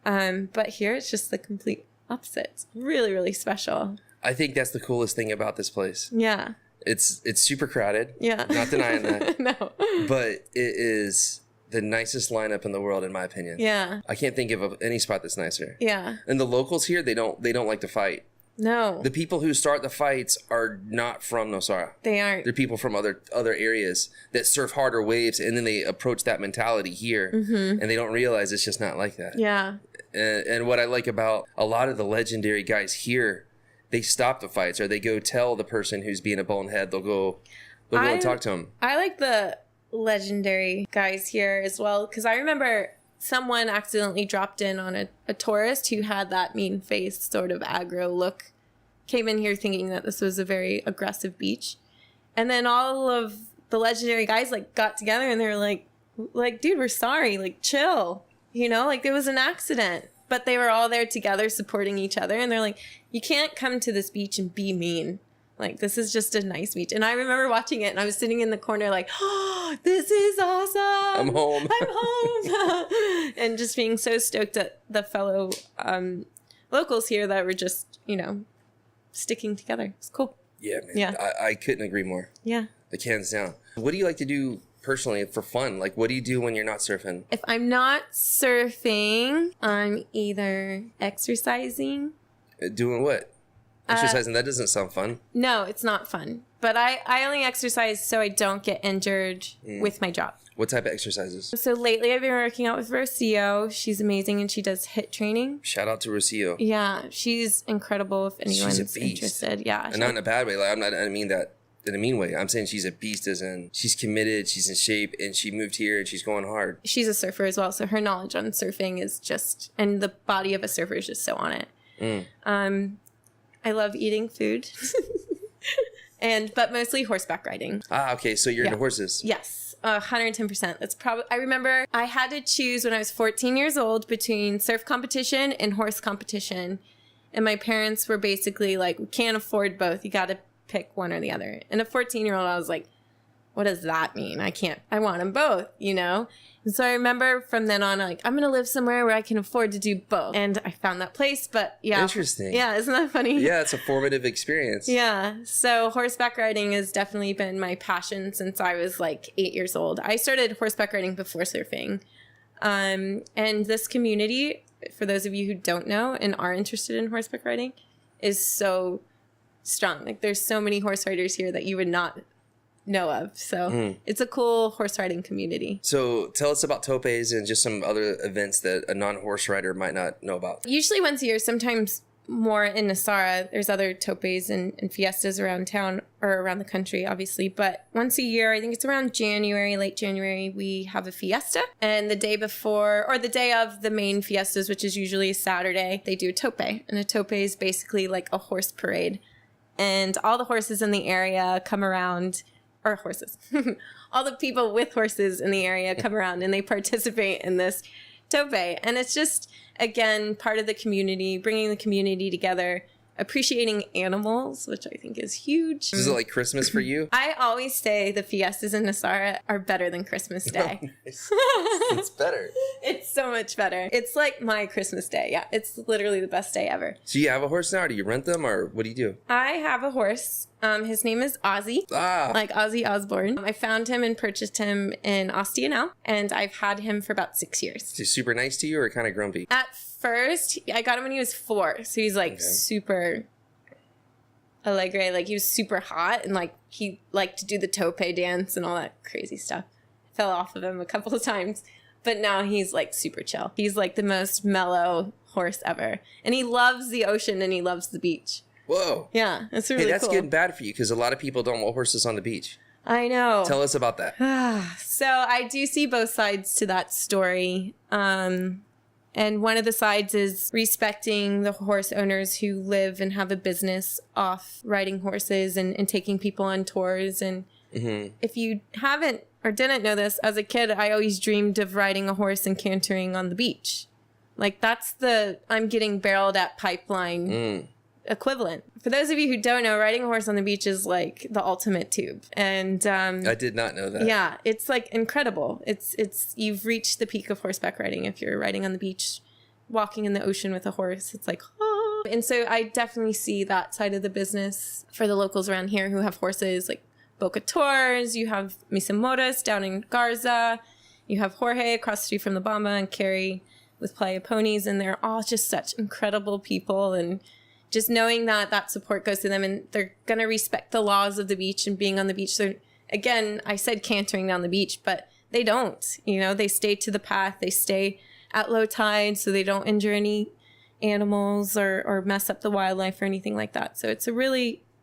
But here it's just the complete opposite. It's really, really special. I think that's the coolest thing about this place. Yeah. It's super crowded. Yeah. Not denying that. No. But it is the nicest lineup in the world, in my opinion. Yeah. I can't think of any spot that's nicer. Yeah. And the locals here, they don't like to fight. No. The people who start the fights are not from Nosara. They aren't. They're people from other areas that surf harder waves, and then they approach that mentality here, and they don't realize it's just not like that. Yeah. And what I like about a lot of the legendary guys here, they stop the fights, or they go tell the person who's being a bonehead. They'll go and talk to him. I like the legendary guys here as well, because I remember someone accidentally dropped in on a tourist who had that mean face, sort of aggro look, came in here thinking that this was a very aggressive beach. And then all of the legendary guys like got together and they were like, dude, we're sorry, like chill, you know, like it was an accident. But they were all there together supporting each other. And they're like, you can't come to this beach and be mean. Like, this is just a nice beach. And I remember watching it and I was sitting in the corner like, oh, this is awesome. I'm home. I'm home. And just being so stoked at the fellow locals here that were just, you know, sticking together. It's cool. Yeah, man. Yeah. I couldn't agree more. Yeah. Like, hands down. What do you like to do personally for fun? Like, what do you do when you're not surfing? If I'm not surfing, I'm either exercising. Doing what? Exercising? That doesn't sound fun. No, it's not fun. But I only exercise so I don't get injured with my job. What type of exercises? So lately I've been working out with Rocio. She's amazing and she does HIIT training. Shout out to Rocio. Yeah, she's incredible if anyone's interested. Yeah. And not in a bad way. Like, I don't mean that in a mean way. I'm saying she's a beast, as in she's committed, she's in shape, and she moved here and she's going hard. She's a surfer as well, so her knowledge on surfing is just, and the body of a surfer is just so on it. I love eating food. But mostly horseback riding. Ah, okay. So you're into horses. Yes. 110%. That's probably, I remember I had to choose when I was 14 years old between surf competition and horse competition. And my parents were basically like, we can't afford both. You got to pick one or the other. And a 14-year-old, I was like, what does that mean? I want them both, you know? And so I remember from then on, like, I'm going to live somewhere where I can afford to do both. And I found that place, but yeah. Interesting. Yeah, isn't that funny? Yeah, it's a formative experience. Yeah. So horseback riding has definitely been my passion since I was like 8 years old. I started horseback riding before surfing. And this community, for those of you who don't know and are interested in horseback riding, is so strong. Like, there's so many horse riders here that you would not know of. So it's a cool horse riding community. So tell us about topes and just some other events that a non-horse rider might not know about. Usually once a year, sometimes more in Nosara. There's other topes and fiestas around town or around the country, obviously. But once a year, I think it's around January, late January, we have a fiesta. And the day before, or the day of the main fiestas, which is usually a Saturday, they do a tope. And a tope is basically like a horse parade. And all the horses in the area come around, or horses, all the people with horses in the area come around and they participate in this tope. And it's just, again, part of the community, bringing the community together, appreciating animals, which I think is huge. Is it like Christmas for you? I always say the fiestas in Nosara are better than Christmas Day. Oh, nice. It's better. It's so much better. It's like my Christmas Day. Yeah, it's literally the best day ever. So you have a horse now, or do you rent them, or what do you do? I have a horse. His name is Ozzy, like Ozzy Osbourne. I found him and purchased him in Ostia now, and I've had him for about 6 years. Is he super nice to you, or kind of grumpy? At first, I got him when he was 4, so he's like super alegre, like he was super hot, and like he liked to do the tope dance and all that crazy stuff. I fell off of him a couple of times, but now he's like super chill. He's like the most mellow horse ever, and he loves the ocean and he loves the beach. Whoa. Yeah, it's really cool. Hey, that's getting bad for you because a lot of people don't want horses on the beach. I know. Tell us about that. So I do see both sides to that story. And one of the sides is respecting the horse owners who live and have a business off riding horses and taking people on tours. And if you haven't or didn't know this, as a kid, I always dreamed of riding a horse and cantering on the beach. Like that's the I'm getting barreled at pipeline equivalent. For those of you who don't know, riding a horse on the beach is like the ultimate tube. And I did not know that. Yeah, it's like incredible. It's you've reached the peak of horseback riding if you're riding on the beach, walking in the ocean with a horse. It's like, oh. And so I definitely see that side of the business for the locals around here who have horses, like Boca Tours, you have Misamoras down in Garza, you have Jorge across the street from the Bamba and Carrie with Playa Ponies, and they're all just such incredible people. And just knowing that that support goes to them and they're going to respect the laws of the beach and being on the beach. They're, again, I said cantering down the beach, but they don't. You know, they stay to the path. They stay at low tide so they don't injure any animals or mess up the wildlife or anything like that. So it's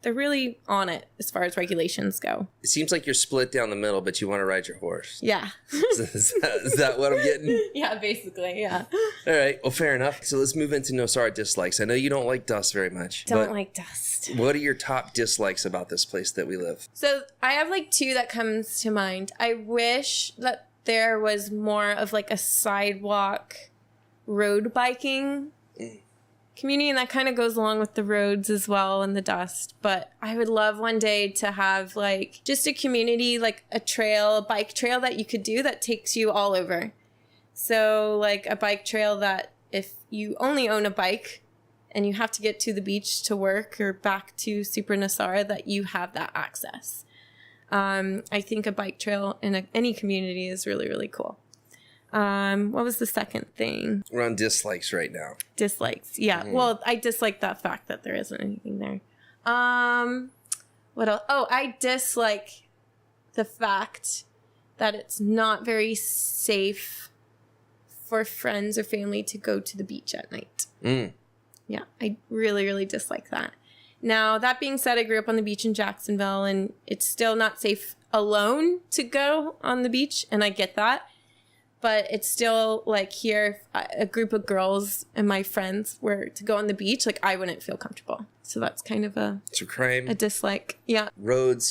they're really on it as far as regulations go. It seems like you're split down the middle, but you want to ride your horse. Yeah. Is that what I'm getting? Yeah, basically, yeah. All right. Well, fair enough. So let's move into Nosara dislikes. I know you don't like dust very much. Don't like dust. What are your top dislikes about this place that we live? So I have like 2 that comes to mind. I wish that there was more of like a sidewalk road biking community, and that kind of goes along with the roads as well and the dust. But I would love one day to have like just a community, like a trail, a bike trail that you could do that takes you all over. So like a bike trail that if you only own a bike and you have to get to the beach to work or back to Super Nosara, that you have that access. I think a bike trail in any community is really, really cool. What was the second thing? We're on dislikes right now. Dislikes. Yeah. Well, I dislike that fact that there isn't anything there. What else? Oh, I dislike the fact that it's not very safe for friends or family to go to the beach at night. Yeah, I really, really dislike that. Now, that being said, I grew up on the beach in Jacksonville, and it's still not safe alone to go on the beach, and I get that. But it's still like here, if a group of girls and my friends were to go on the beach, like I wouldn't feel comfortable. So that's kind of a dislike. Yeah. Road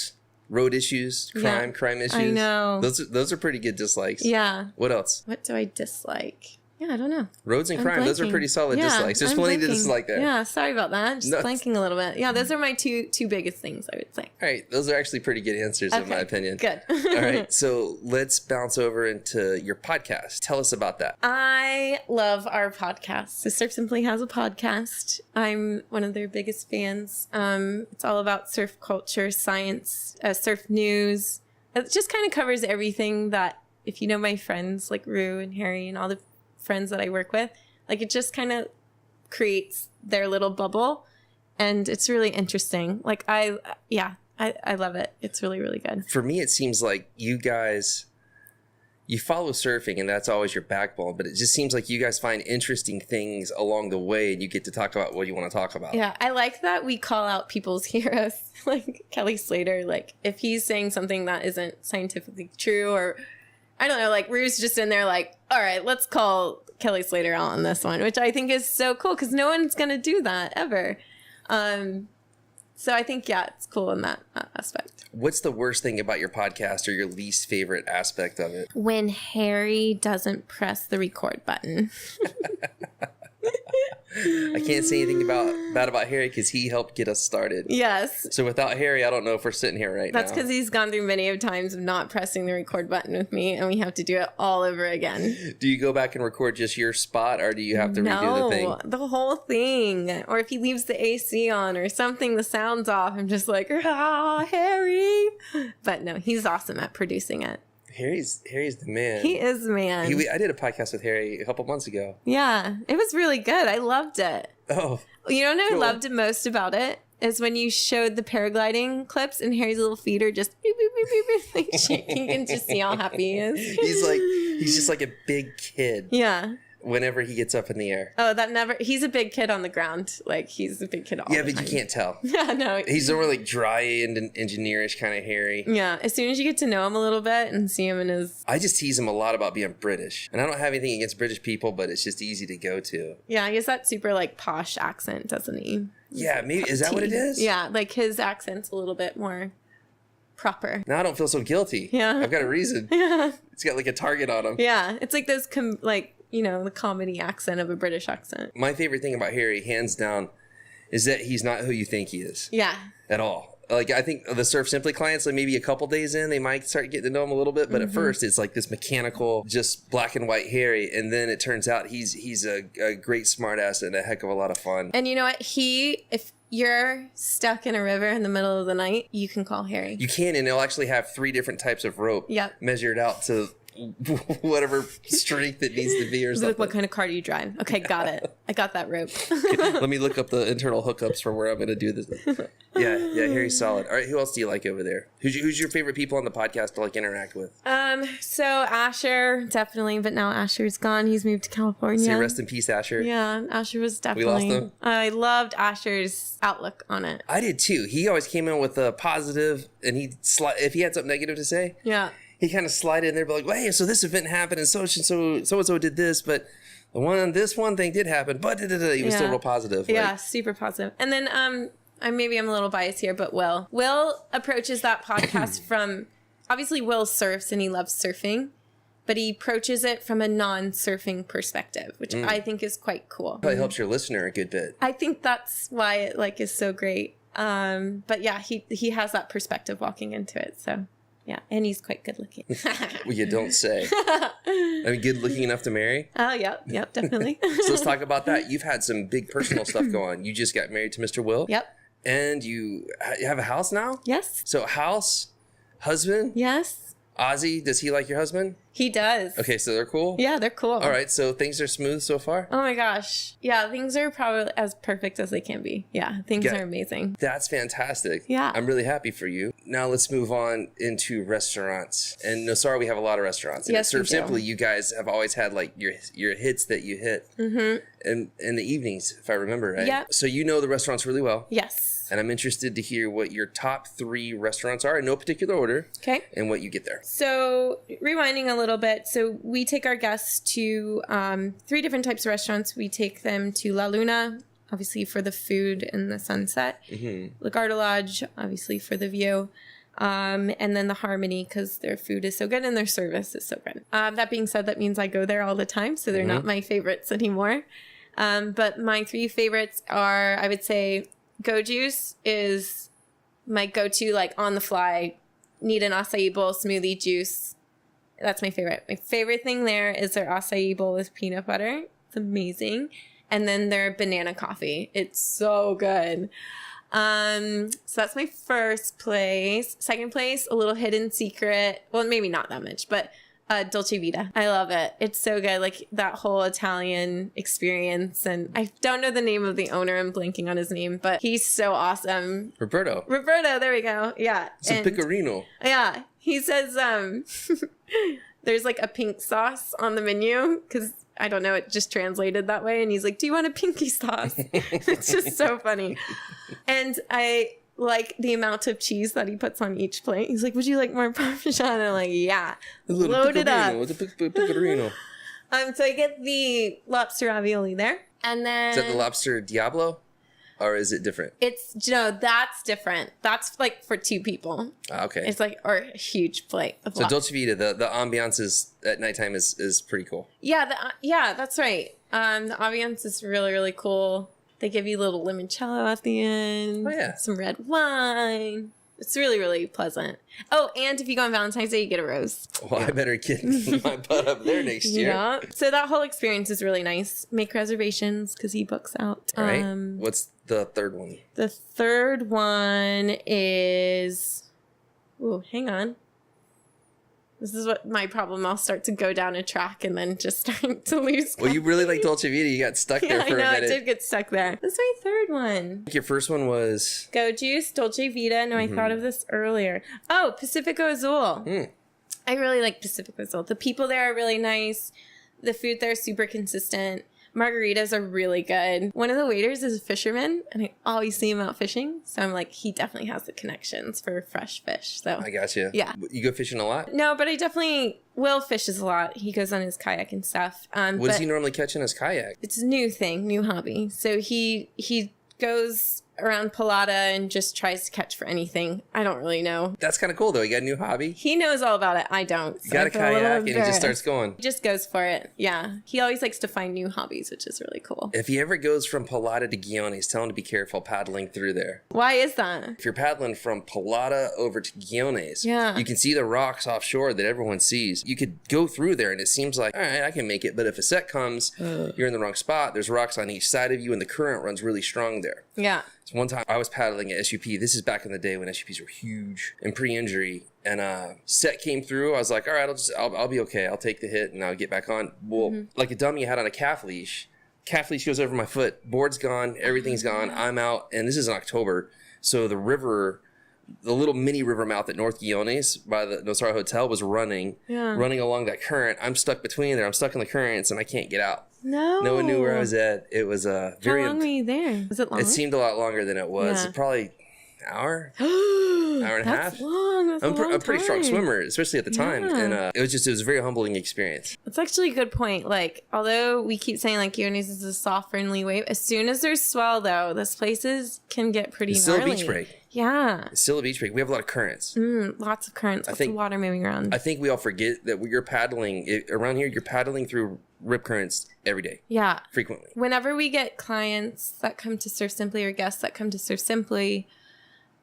issues, crime issues. I know. Those are pretty good dislikes. Yeah. What else? What do I dislike? Yeah, I don't know. Roads and crime, those are pretty solid dislikes. There's plenty to dislike there. Yeah, sorry about that. I'm just blanking a little bit. Yeah, those are my two biggest things, I would say. All right, those are actually pretty good answers in my opinion. Good. All right, so let's bounce over into your podcast. Tell us about that. I love our podcast. So Surf Simply has a podcast. I'm one of their biggest fans. It's all about surf culture, science, surf news. It just kind of covers everything that, if you know my friends like Rue and Harry and all the friends that I work with, like it just kind of creates their little bubble, and it's really interesting. Like I love it. It's really, really good. For me, it seems like you guys you follow surfing and that's always your backbone, but it just seems like you guys find interesting things along the way and you get to talk about what you want to talk about. Yeah, I like that we call out people's heroes, like Kelly Slater. Like, if he's saying something that isn't scientifically true, or I don't know, like Rue's just in there like, all right, let's call Kelly Slater out on this one, which I think is so cool because no one's going to do that ever. So I think, yeah, it's cool in that aspect. What's the worst thing about your podcast or your least favorite aspect of it? When Harry doesn't press the record button. I can't say anything bad about Harry because he helped get us started. Yes. So without Harry, I don't know if we're sitting here right now. That's because he's gone through many of times of not pressing the record button with me, and we have to do it all over again. Do you go back and record just your spot, or do you have to redo the thing? No, the whole thing. Or if he leaves the AC on or something, the sound's off, I'm just like, Harry. But no, he's awesome at producing it. Harry's the man. He is the man. I did a podcast with Harry a couple months ago. Yeah, it was really good. I loved it. Oh, you know what cool. I loved most about it is when you showed the paragliding clips and Harry's little feet are just beep, beep, beep, beep, beep, like shaking. You can just see how happy he is. He's just like a big kid. Yeah. Whenever he gets up in the air. Oh, he's a big kid on the ground. Like, he's a big kid all the time. Yeah, but you can't tell. Yeah, no. He's more like dry and engineerish kind of Harry. Yeah, as soon as you get to know him a little bit and see him in his... I just tease him a lot about being British. And I don't have anything against British people, but it's just easy to go to. Yeah, he has that super, like, posh accent, doesn't he? Yeah, maybe. Is that what it is? Yeah, like, his accent's a little bit more proper. Now I don't feel so guilty. Yeah. I've got a reason. Yeah. It's got like a target on him. Yeah, it's like those, the comedy accent of a British accent. My favorite thing about Harry, hands down, is that he's not who you think he is. Yeah. At all. Like, I think the Surf Simply clients, like maybe a couple days in, they might start getting to know him a little bit. But at first, it's like this mechanical, just black and white Harry. And then it turns out he's a great smartass and a heck of a lot of fun. And you know what? If you're stuck in a river in the middle of the night, you can call Harry. You can, and they'll actually have 3 different types of rope measured out to whatever strength it needs to be or something. What kind of car do you drive? Okay, got it. I got that rope. Let me look up the internal hookups for where I'm going to do this. Yeah, Harry's solid. All right, who else do you like over there? Who's your favorite people on the podcast to like interact with? So Asher, definitely, but now Asher's gone. He's moved to California. Say rest in peace, Asher. Yeah, Asher was definitely... We lost him? I loved Asher's outlook on it. I did too. He always came in with a positive, and if he had something negative to say... Yeah. He kind of slide in there, but like, well, hey, so this event happened, and so did this, but this one thing did happen, but he was still real positive. Yeah, super positive. And then I'm a little biased here, but Will approaches that podcast from, obviously Will surfs and he loves surfing, but he approaches it from a non-surfing perspective, which I think is quite cool. Probably helps your listener a good bit. I think that's why it is so great. But yeah, he has that perspective walking into it, so. Yeah, and he's quite good looking. Well, you don't say. I mean, good looking enough to marry? Oh, yep, definitely. So let's talk about that. You've had some big personal stuff go on. You just got married to Mr. Will. Yep. And you have a house now? Yes. So house, husband? Yes. Ozzy, does he like your husband? He does. Okay, so they're cool? Yeah, they're cool. All right, so things are smooth so far? Oh my gosh. Yeah, things are probably as perfect as they can be. Yeah, things are amazing. That's fantastic. Yeah. I'm really happy for you. Now let's move on into restaurants. And Nosara, we have a lot of restaurants. And yes, at Surf Simply, you guys have always had like your hits that you hit in the evenings, if I remember right. Yeah. So you know the restaurants really well. Yes. And I'm interested to hear what your top 3 restaurants are in no particular order. Okay. And what you get there. So rewinding a little bit. So we take our guests to 3 different types of restaurants. We take them to La Luna, obviously for the food and the sunset. La Garda Lodge, obviously for the view. And then the Harmony, because their food is so good and their service is so good. That being said, that means I go there all the time. So they're not my favorites anymore. But my 3 favorites are, I would say... Go Juice is my go-to, like, on the fly, need an acai bowl, smoothie juice. That's my favorite. My favorite thing there is their acai bowl with peanut butter. It's amazing. And then their banana coffee. It's so good. So that's my first place. Second place, a little hidden secret. Well, maybe not that much, but... Dolce Vita. I love it. It's so good. Like that whole Italian experience. And I don't know the name of the owner. I'm blanking on his name, but he's so awesome. Roberto, there we go. Yeah. Some pecorino. Yeah. He says, there's like a pink sauce on the menu because I don't know, it just translated that way. And he's like, do you want a pinky sauce? It's just so funny. And I like the amount of cheese that he puts on each plate. He's like, would you like more Parmesan? And I'm like, yeah, load it up. So I get the lobster ravioli there. And then... Is that the lobster Diablo? Or is it different? That's different. That's like for 2 people. Okay. It's like, or a huge plate of lobster. Dolce Vita, the ambiance at nighttime is pretty cool. Yeah, that's right. The ambiance is really, really cool. They give you a little limoncello at the end. Oh, yeah. Some red wine. It's really, really pleasant. Oh, and if you go on Valentine's Day, you get a rose. Well, I better get my butt up there next year. Yeah. So that whole experience is really nice. Make reservations because he books out. All right. What's the third one? The third one is... Ooh, hang on. This is what my problem. I'll start to go down a track and then just start to lose. Well, you really like Dolce Vita. You got stuck there for a minute. I did get stuck there. That's my third one. I think your first one was... Go Juice, Dolce Vita. No, I thought of this earlier. Oh, Pacifico Azul. I really like Pacifico Azul. The people there are really nice. The food there is super consistent. Margaritas are really good. One of the waiters is a fisherman, and I always see him out fishing. So I'm like, he definitely has the connections for fresh fish. So I got you. Yeah. You go fishing a lot? No, but I definitely... Will fishes a lot. He goes on his kayak and stuff. What does he normally catch in his kayak? It's a new thing, new hobby. So he goes around Pilata and just tries to catch for anything. I don't really know. That's kind of cool, though. He got a new hobby. He knows all about it. I don't. So got a kayak and he just starts going. He just goes for it. Yeah. He always likes to find new hobbies, which is really cool. If he ever goes from Pilata to Guiones, tell him to be careful paddling through there. Why is that? If you're paddling from Pilata over to Guiones, yeah, you can see the rocks offshore that everyone sees. You could go through there and it seems like, all right, I can make it. But if a set comes, you're in the wrong spot. There's rocks on each side of you and the current runs really strong there. Yeah. So one time I was paddling at SUP. This is back in the day when SUPs were huge and pre-injury. And set came through. I was like, all right, I'll be okay. I'll take the hit and I'll get back on. Well, like a dummy I had on a calf leash. Calf leash goes over my foot. Board's gone. Everything's gone. I'm out. And this is in October. So the river, the little mini river mouth at North Guiones by the Nosara Hotel was running along that current. I'm stuck between there. I'm stuck in the currents and I can't get out. No one knew where I was at. It was very... How long were you there? Was it long? It seemed a lot longer than it was. Yeah. Probably an hour, hour and a half. That's long. That's I'm a pretty strong time. swimmer, especially at the time. And it was a very humbling experience. That's actually a good point. Like, although we keep saying like Guiones is a soft, friendly wave, as soon as there's swell though, those places can get pretty It's gnarly. still a beach break. Yeah. It's still a beach break. We have a lot of currents. Lots of currents, lots of water moving around. I think we all forget that when you're paddling, around here, you're paddling through rip currents every day. Yeah. Frequently. Whenever we get clients that come to Surf Simply or guests that come to Surf Simply,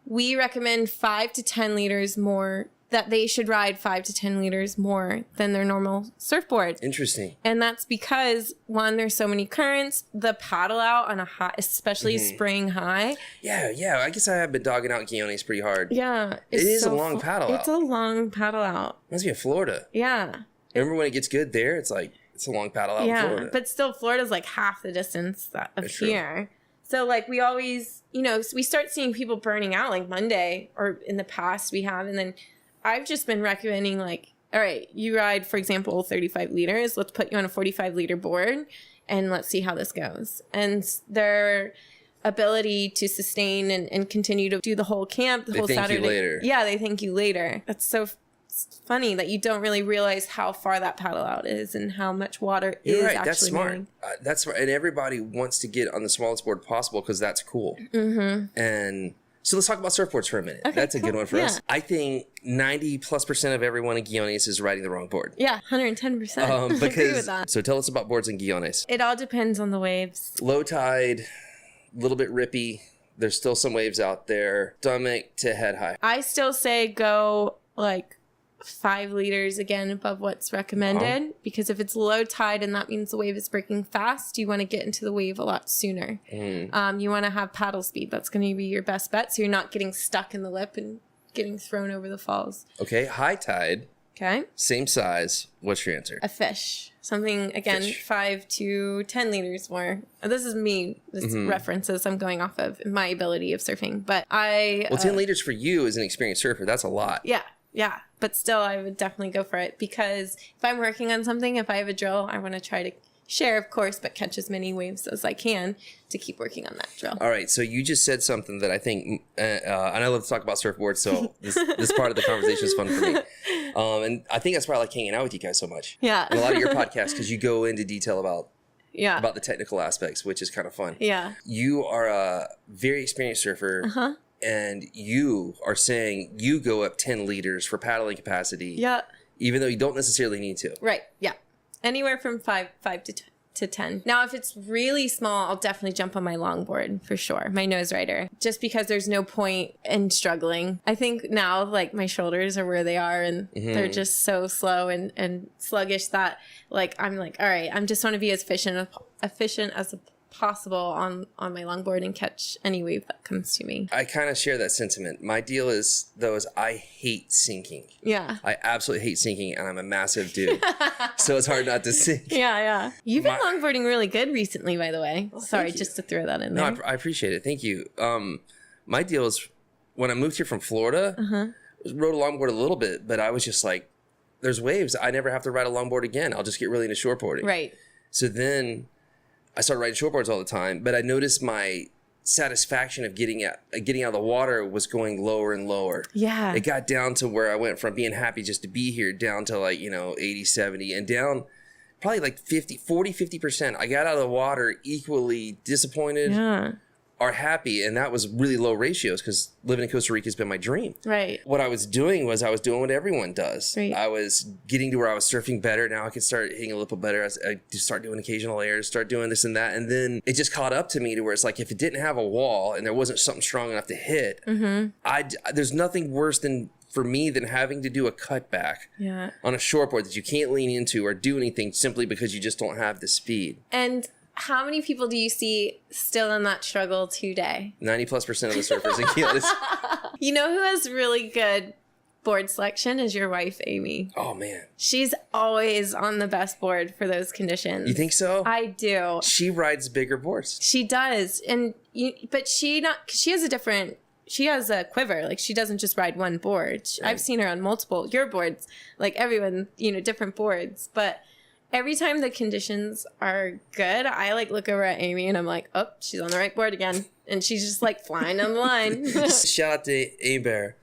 we recommend 5 to 10 liters more, that they should ride 5 to 10 liters more than their normal surfboard. Interesting. And that's because, one, there's so many currents, the paddle out on a high, especially spring high. Yeah. I guess I have been dogging out Guiones pretty hard. Yeah. It is a long paddle out. It's a long paddle out. Must be in Florida. Yeah. Remember when it gets good there? It's like, it's a long paddle out in Florida. But still, Florida's like half the distance of here. So, like, we always, we start seeing people burning out, like Monday, or in the past we have. And then I've just been recommending, like, all right, you ride, for example, 35 liters. Let's put you on a 45-liter board, and let's see how this goes. And their ability to sustain and continue to do the whole camp, the whole Saturday. They thank you later. Yeah, they thank you later. That's so funny that you don't really realize how far that paddle out is and how much water is actually moving. That's smart. That's smart. And everybody wants to get on the smallest board possible because that's cool. And so let's talk about surfboards for a minute. Okay, that's a good one for us. I think 90+% of everyone in Guiones is riding the wrong board. Yeah, 110%. I agree with that. So tell us about boards in Guiones. It all depends on the waves. Low tide, a little bit rippy. There's still some waves out there. Stomach to head high. I still say go like 5 liters again above what's recommended, because if it's low tide and that means the wave is breaking fast, you want to get into the wave a lot sooner. You want to have paddle speed. That's going to be your best bet, so you're not getting stuck in the lip and getting thrown over the falls. Okay, high tide. Okay. Same size. What's your answer? A fish. Something, again, 5 to 10 liters more. This is me. This references I'm going off of my ability of surfing. But 10 liters for you as an experienced surfer, that's a lot. Yeah. Yeah. But still, I would definitely go for it because if I'm working on something, if I have a drill, I want to try to share, of course, but catch as many waves as I can to keep working on that drill. All right. So you just said something that I think, and I love to talk about surfboards, so this part of the conversation is fun for me. And I think that's why I like hanging out with you guys so much. Yeah. And a lot of your podcasts, because you go into detail about Yeah. the technical aspects, which is kind of fun. Yeah. You are a very experienced surfer, and you are saying you go up 10 liters for paddling capacity, Yeah. even though you don't necessarily need to. Right. Yeah. Anywhere from 5 to 10. Now, if it's really small, I'll definitely jump on my longboard for sure. My nose rider, just because there's no point in struggling. I think now, like, my shoulders are where they are and they're just so slow and sluggish that, like, I'm like, all right, I just want to be as efficient as possible on my longboard and catch any wave that comes to me. I kind of share that sentiment. My deal is, though, is I hate sinking. Yeah. I absolutely hate sinking, and I'm a massive dude. So it's hard not to sink. Yeah. You've been longboarding really good recently, by the way. Sorry, just to throw that in there. No, I appreciate it. Thank you. My deal is, when I moved here from Florida, rode a longboard a little bit, but I was just like, there's waves. I never have to ride a longboard again. I'll just get really into shortboarding. Right. So then I started riding shortboards all the time, but I noticed my satisfaction of getting out of the water was going lower and lower. Yeah. It got down to where I went from being happy just to be here down to 80, 70 and down probably like 50%. I got out of the water equally disappointed or happy, and that was really low ratios because living in Costa Rica has been my dream. Right. What I was doing was I was doing what everyone does. Right. I was getting to where I was surfing better. Now I could start hitting a little better. I start doing occasional airs, start doing this and that. And then it just caught up to me to where it's like, if it didn't have a wall and there wasn't something strong enough to hit, there's nothing worse for me than having to do a cutback on a shortboard that you can't lean into or do anything simply because you just don't have the speed. And how many people do you see still in that struggle today? 90+% of the surfers in Keelis. You know who has really good board selection is your wife, Amy. Oh, man. She's always on the best board for those conditions. You think so? I do. She rides bigger boards. She does. But she has a quiver. Like, she doesn't just ride one board. Right. I've seen her on multiple, your boards, like everyone, different boards. But every time the conditions are good, I look over at Amy and I'm like, oh, she's on the right board again. And she's just flying on the line. Shout out to A-Bear.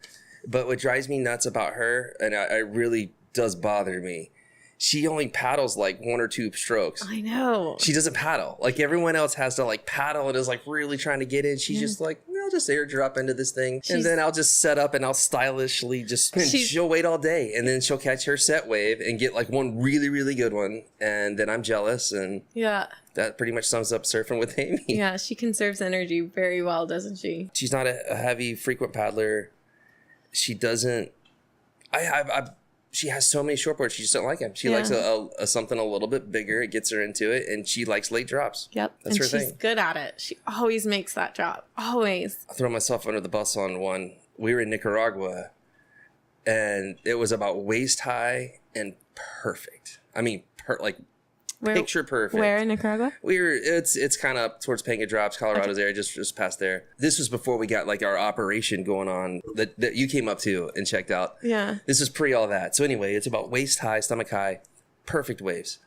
But what drives me nuts about her, and it really does bother me, she only paddles one or two strokes. I know. She doesn't paddle. Everyone else has to paddle and is really trying to get in. She's just I'll just airdrop into this thing. And then I'll just set up and I'll stylishly she'll wait all day. And then she'll catch her set wave and get one really, really good one. And then I'm jealous. And that pretty much sums up surfing with Amy. Yeah, she conserves energy very well, doesn't she? She's not a heavy, frequent paddler. She doesn't... She has so many shortboards. She just don't like them. She likes a something a little bit bigger. It gets her into it, and she likes late drops. Yep, that's her thing. She's good at it. She always makes that drop. Always. I'll throw myself under the bus on one. We were in Nicaragua, and it was about waist high and perfect. I mean, picture perfect. Where in Nicaragua? It's kind of up towards Panga Drops, Colorado's area, just past there. This was before we got our operation going on that you came up to and checked out. Yeah. This is pre all that. So anyway, it's about waist high, stomach high, perfect waves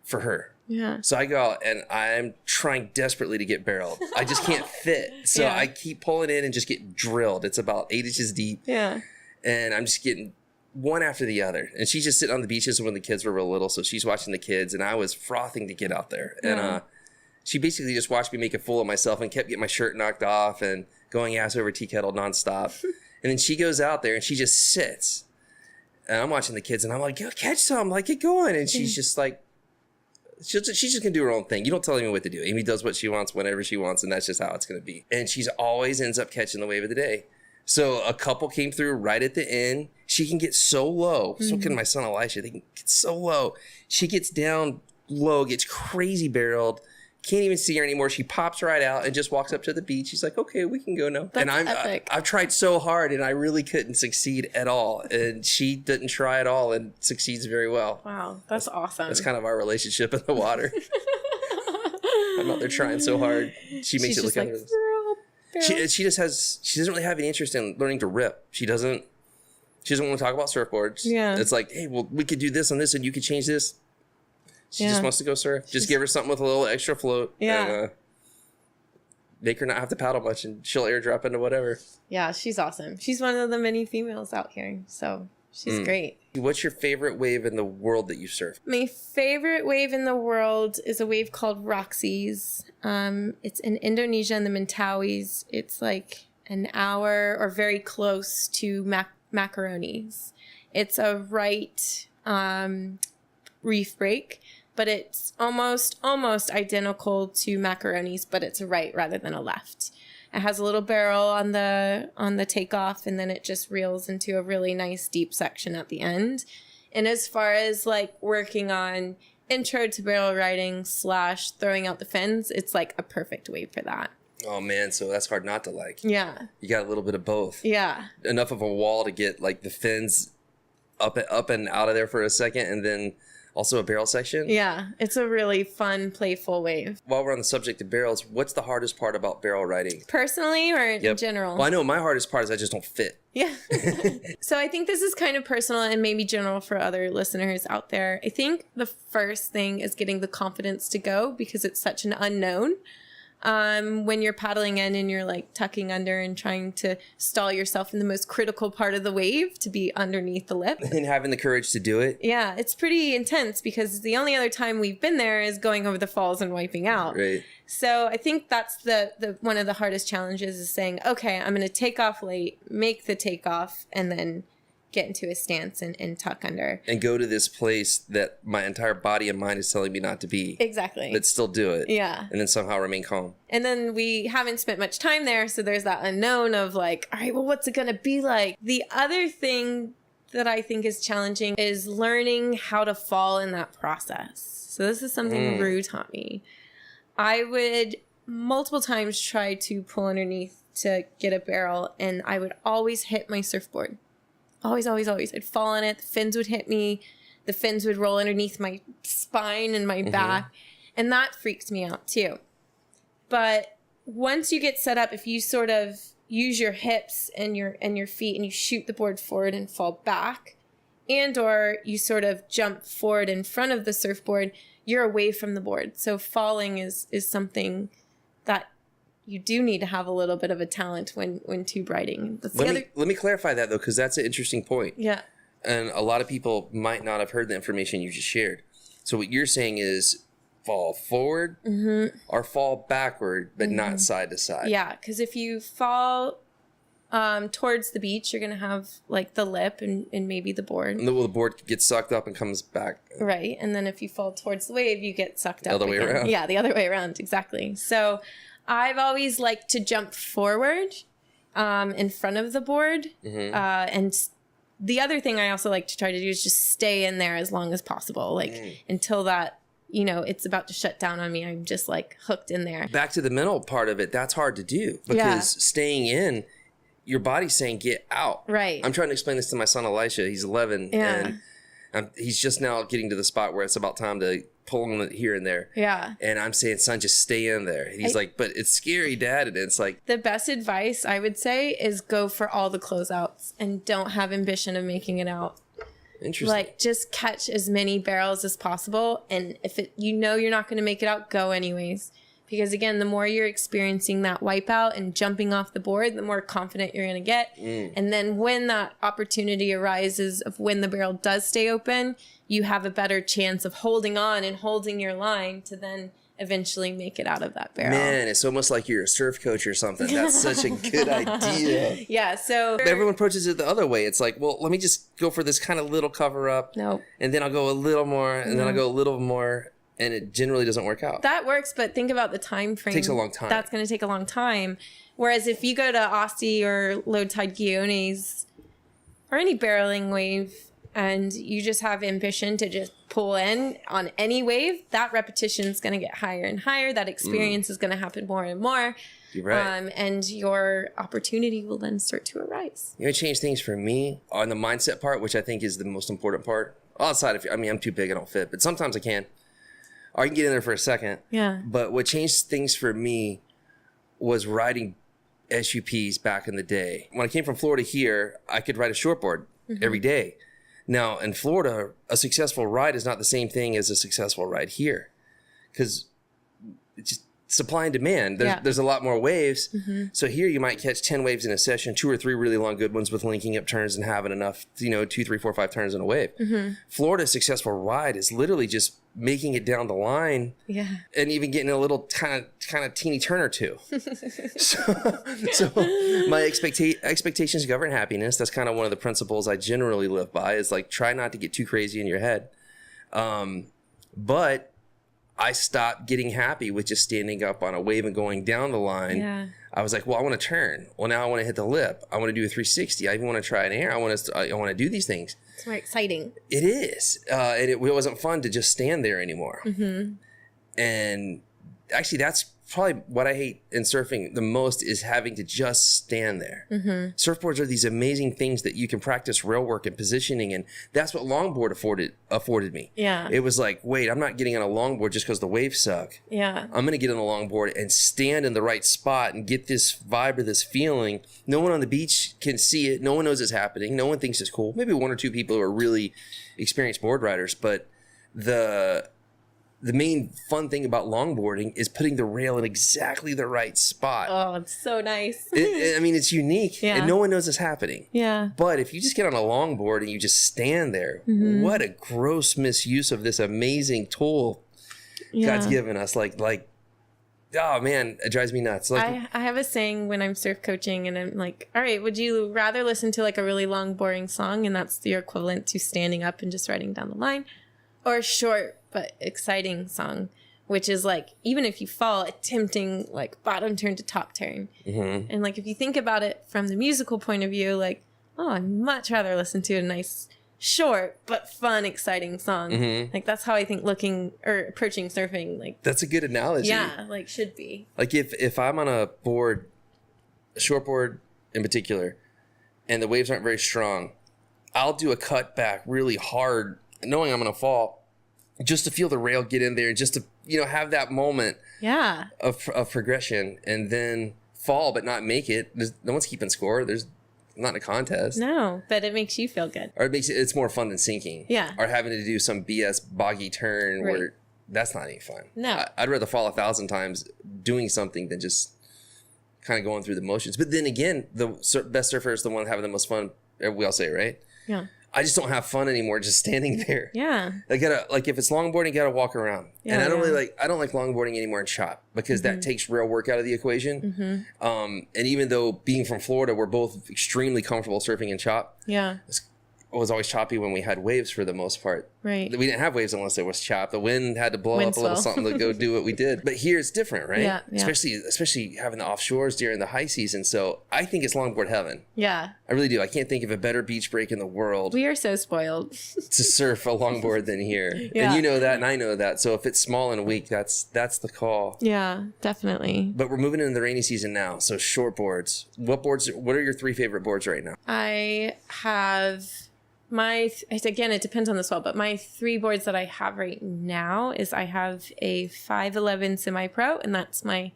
for her. Yeah. So I go out and I'm trying desperately to get barreled. I just can't fit. So I keep pulling in and just get drilled. It's about 8 inches deep. Yeah. And I'm just getting one after the other. And she's just sitting on the beaches when the kids were real little. So she's watching the kids and I was frothing to get out there. And she basically just watched me make a fool of myself and kept getting my shirt knocked off and going ass over tea kettle nonstop. And then she goes out there and she just sits. And I'm watching the kids and I'm like, yo, catch some, get going. And she's just she's just gonna do her own thing. You don't tell Amy what to do. Amy does what she wants whenever she wants, and that's just how it's gonna be. And she's always ends up catching the wave of the day. So a couple came through right at the end. She can get so low. So can my son Elisha. They can get so low. She gets down low, gets crazy barreled. Can't even see her anymore. She pops right out and just walks up to the beach. She's like, okay, we can go now. That's epic. I've tried so hard and I really couldn't succeed at all. And she didn't try at all and succeeds very well. Wow, that's awesome. That's kind of our relationship in the water. I'm out there trying so hard. She makes it look effortless. She doesn't really have any interest in learning to rip. She doesn't She doesn't want to talk about surfboards. Yeah. It's like, hey, well, we could do this and this, and you could change this. She just wants to go surf. Just give her something with a little extra float. Yeah. And, make her not have to paddle much, and she'll airdrop into whatever. Yeah, she's awesome. She's one of the many females out here, so she's great. What's your favorite wave in the world that you surf? My favorite wave in the world is a wave called Roxy's. It's in Indonesia in the Mentawais. It's like an hour or very close to macaronis. It's a right reef break, but it's almost identical to macaronis, but it's a right rather than a left. It has a little barrel on the takeoff, and then it just reels into a really nice deep section at the end. And as far as like working on intro to barrel riding / throwing out the fins, it's like a perfect wave for that. Oh man, so that's hard not to like. Yeah. You got a little bit of both. Yeah. Enough of a wall to get like the fins up and out of there for a second, and then also a barrel section. Yeah, it's a really fun, playful wave. While we're on the subject of barrels, what's the hardest part about barrel riding? Personally or in general? Well, I know my hardest part is I just don't fit. Yeah. So I think this is kind of personal and maybe general for other listeners out there. I think the first thing is getting the confidence to go, because it's such an unknown. When you're paddling in and you're like tucking under and trying to stall yourself in the most critical part of the wave to be underneath the lip. And having the courage to do it. Yeah, it's pretty intense, because the only other time we've been there is going over the falls and wiping out. Right. So I think that's the one of the hardest challenges, is saying, okay, I'm going to take off late, make the takeoff, and then get into a stance and tuck under. And go to this place that my entire body and mind is telling me not to be. Exactly. But still do it. Yeah. And then somehow remain calm. And then we haven't spent much time there, so there's that unknown of like, all right, well, what's it going to be like? The other thing that I think is challenging is learning how to fall in that process. So this is something Rue taught me. I would multiple times try to pull underneath to get a barrel, and I would always hit my surfboard. Always. I'd fall on it. The fins would hit me. The fins would roll underneath my spine and my back. And that freaks me out too. But once you get set up, if you sort of use your hips and your feet and you shoot the board forward and fall back, and or you sort of jump forward in front of the surfboard, you're away from the board. So falling is something that you do need to have a little bit of a talent when tube riding. Let me clarify that though, because that's an interesting point. Yeah. And a lot of people might not have heard the information you just shared. So what you're saying is fall forward or fall backward, but not side to side. Yeah, because if you fall towards the beach, you're going to have like the lip and maybe the board. And the board gets sucked up and comes back. Right. And then if you fall towards the wave, you get sucked up. The other way around. Yeah, the other way around. Exactly. So I've always liked to jump forward in front of the board. And the other thing I also like to try to do is just stay in there as long as possible. Like until that, it's about to shut down on me. I'm just like hooked in there. Back to the mental part of it. That's hard to do because staying in, your body's saying get out. Right. I'm trying to explain this to my son Elisha. He's 11 and he's just now getting to the spot where it's about time to pull him here and there. Yeah. And I'm saying, son, just stay in there. And he's like, but it's scary, Dad. And it's like, the best advice I would say is go for all the closeouts and don't have ambition of making it out. Interesting. Like just catch as many barrels as possible. And if you're not going to make it out, go anyways. Because again, the more you're experiencing that wipeout and jumping off the board, the more confident you're going to get. And then when that opportunity arises of when the barrel does stay open, you have a better chance of holding on and holding your line to then eventually make it out of that barrel. Man, it's almost like you're a surf coach or something. That's such a good idea. Yeah, so everyone approaches it the other way. It's like, well, let me just go for this kind of little cover up. Nope. And then I'll go a little more, and then I'll go a little more. And it generally doesn't work out. That works, but think about the time frame. It takes a long time. That's going to take a long time. Whereas if you go to Aussie or low tide guiones or any barreling wave and you just have ambition to just pull in on any wave, that repetition is going to get higher and higher. That experience is going to happen more and more. You're right. And your opportunity will then start to arise. You know, change things for me on the mindset part, which I think is the most important part. Outside of, I'm too big, I don't fit, but sometimes I can. Or I can get in there for a second. Yeah. But what changed things for me was riding SUPs back in the day. When I came from Florida here, I could ride a shortboard. every day. Now, in Florida, a successful ride is not the same thing as a successful ride here, because it's just supply and demand. There's a lot more waves. So here you might catch 10 waves in a session, 2 or 3 really long good ones with linking up turns and having enough, 2, 3, 4, 5 turns in a wave. Florida's successful ride is literally just making it down the line, and even getting a little kind of teeny turn or two. so my expectations govern happiness. That's kind of one of the principles I generally live by, is like, try not to get too crazy in your head. But I stopped getting happy with just standing up on a wave and going down the line. I was like, well, I want to turn. Well, now I want to hit the lip. I want to do a 360. I even want to try an air. I want to do these things. It's more exciting. It is. And it wasn't fun to just stand there anymore. And actually, that's probably what I hate in surfing the most, is having to just stand there. Surfboards are these amazing things that you can practice rail work and positioning, and that's what longboard afforded me. It was like, wait, I'm not getting on a longboard just because the waves suck. I'm going to get on a longboard and stand in the right spot and get this vibe or this feeling. No one on the beach can see it. No one knows it's happening. No one thinks it's cool. Maybe 1 or 2 people who are really experienced board riders, but the main fun thing about longboarding is putting the rail in exactly the right spot. Oh, it's so nice. It's unique, and no one knows it's happening. But if you just get on a longboard and you just stand there, what a gross misuse of this amazing tool God's given us. Like, oh man, it drives me nuts. Like, I have a saying when I'm surf coaching, and I'm like, all right, would you rather listen to like a really long, boring song, and that's your equivalent to standing up and just riding down the line, or a short but exciting song, which is like, even if you fall, a tempting like bottom turn to top turn. And like, if you think about it from the musical point of view, like, oh, I'd much rather listen to a nice short but fun, exciting song. Like, that's how I think approaching surfing. Like, that's a good analogy. Like, should be. Like, if I'm on a board, a short board in particular, and the waves aren't very strong, I'll do a cut back really hard, knowing I'm gonna fall, just to feel the rail get in there, and just to, have that moment of progression, and then fall but not make it. No one's keeping score. There's not a contest. No, but it makes you feel good. Or it's more fun than sinking. Or having to do some BS boggy turn where that's not any fun. No. I'd rather fall 1,000 times doing something than just kind of going through the motions. But then again, the best surfer is the one having the most fun. We all say, right? I just don't have fun anymore just standing there. I gotta, like, if it's longboarding, gotta walk around. And I don't like longboarding anymore in chop, because that takes real work out of the equation. And even though, being from Florida, we're both extremely comfortable surfing in chop. It was always choppy when we had waves for the most part. We didn't have waves unless there was chop. The wind had to blow up a little something to go do what we did. But here it's different, right? Especially having the offshores during the high season. So I think it's longboard heaven. I really do. I can't think of a better beach break in the world. We are so spoiled to surf a longboard than here. And you know that, and I know that. So if it's small and weak, that's the call. Definitely. But we're moving into the rainy season now. So short boards. What are your 3 favorite boards right now? I have... again, it depends on the swell, but my 3 boards that I have right now is, I have a 511 semi-pro, and that's my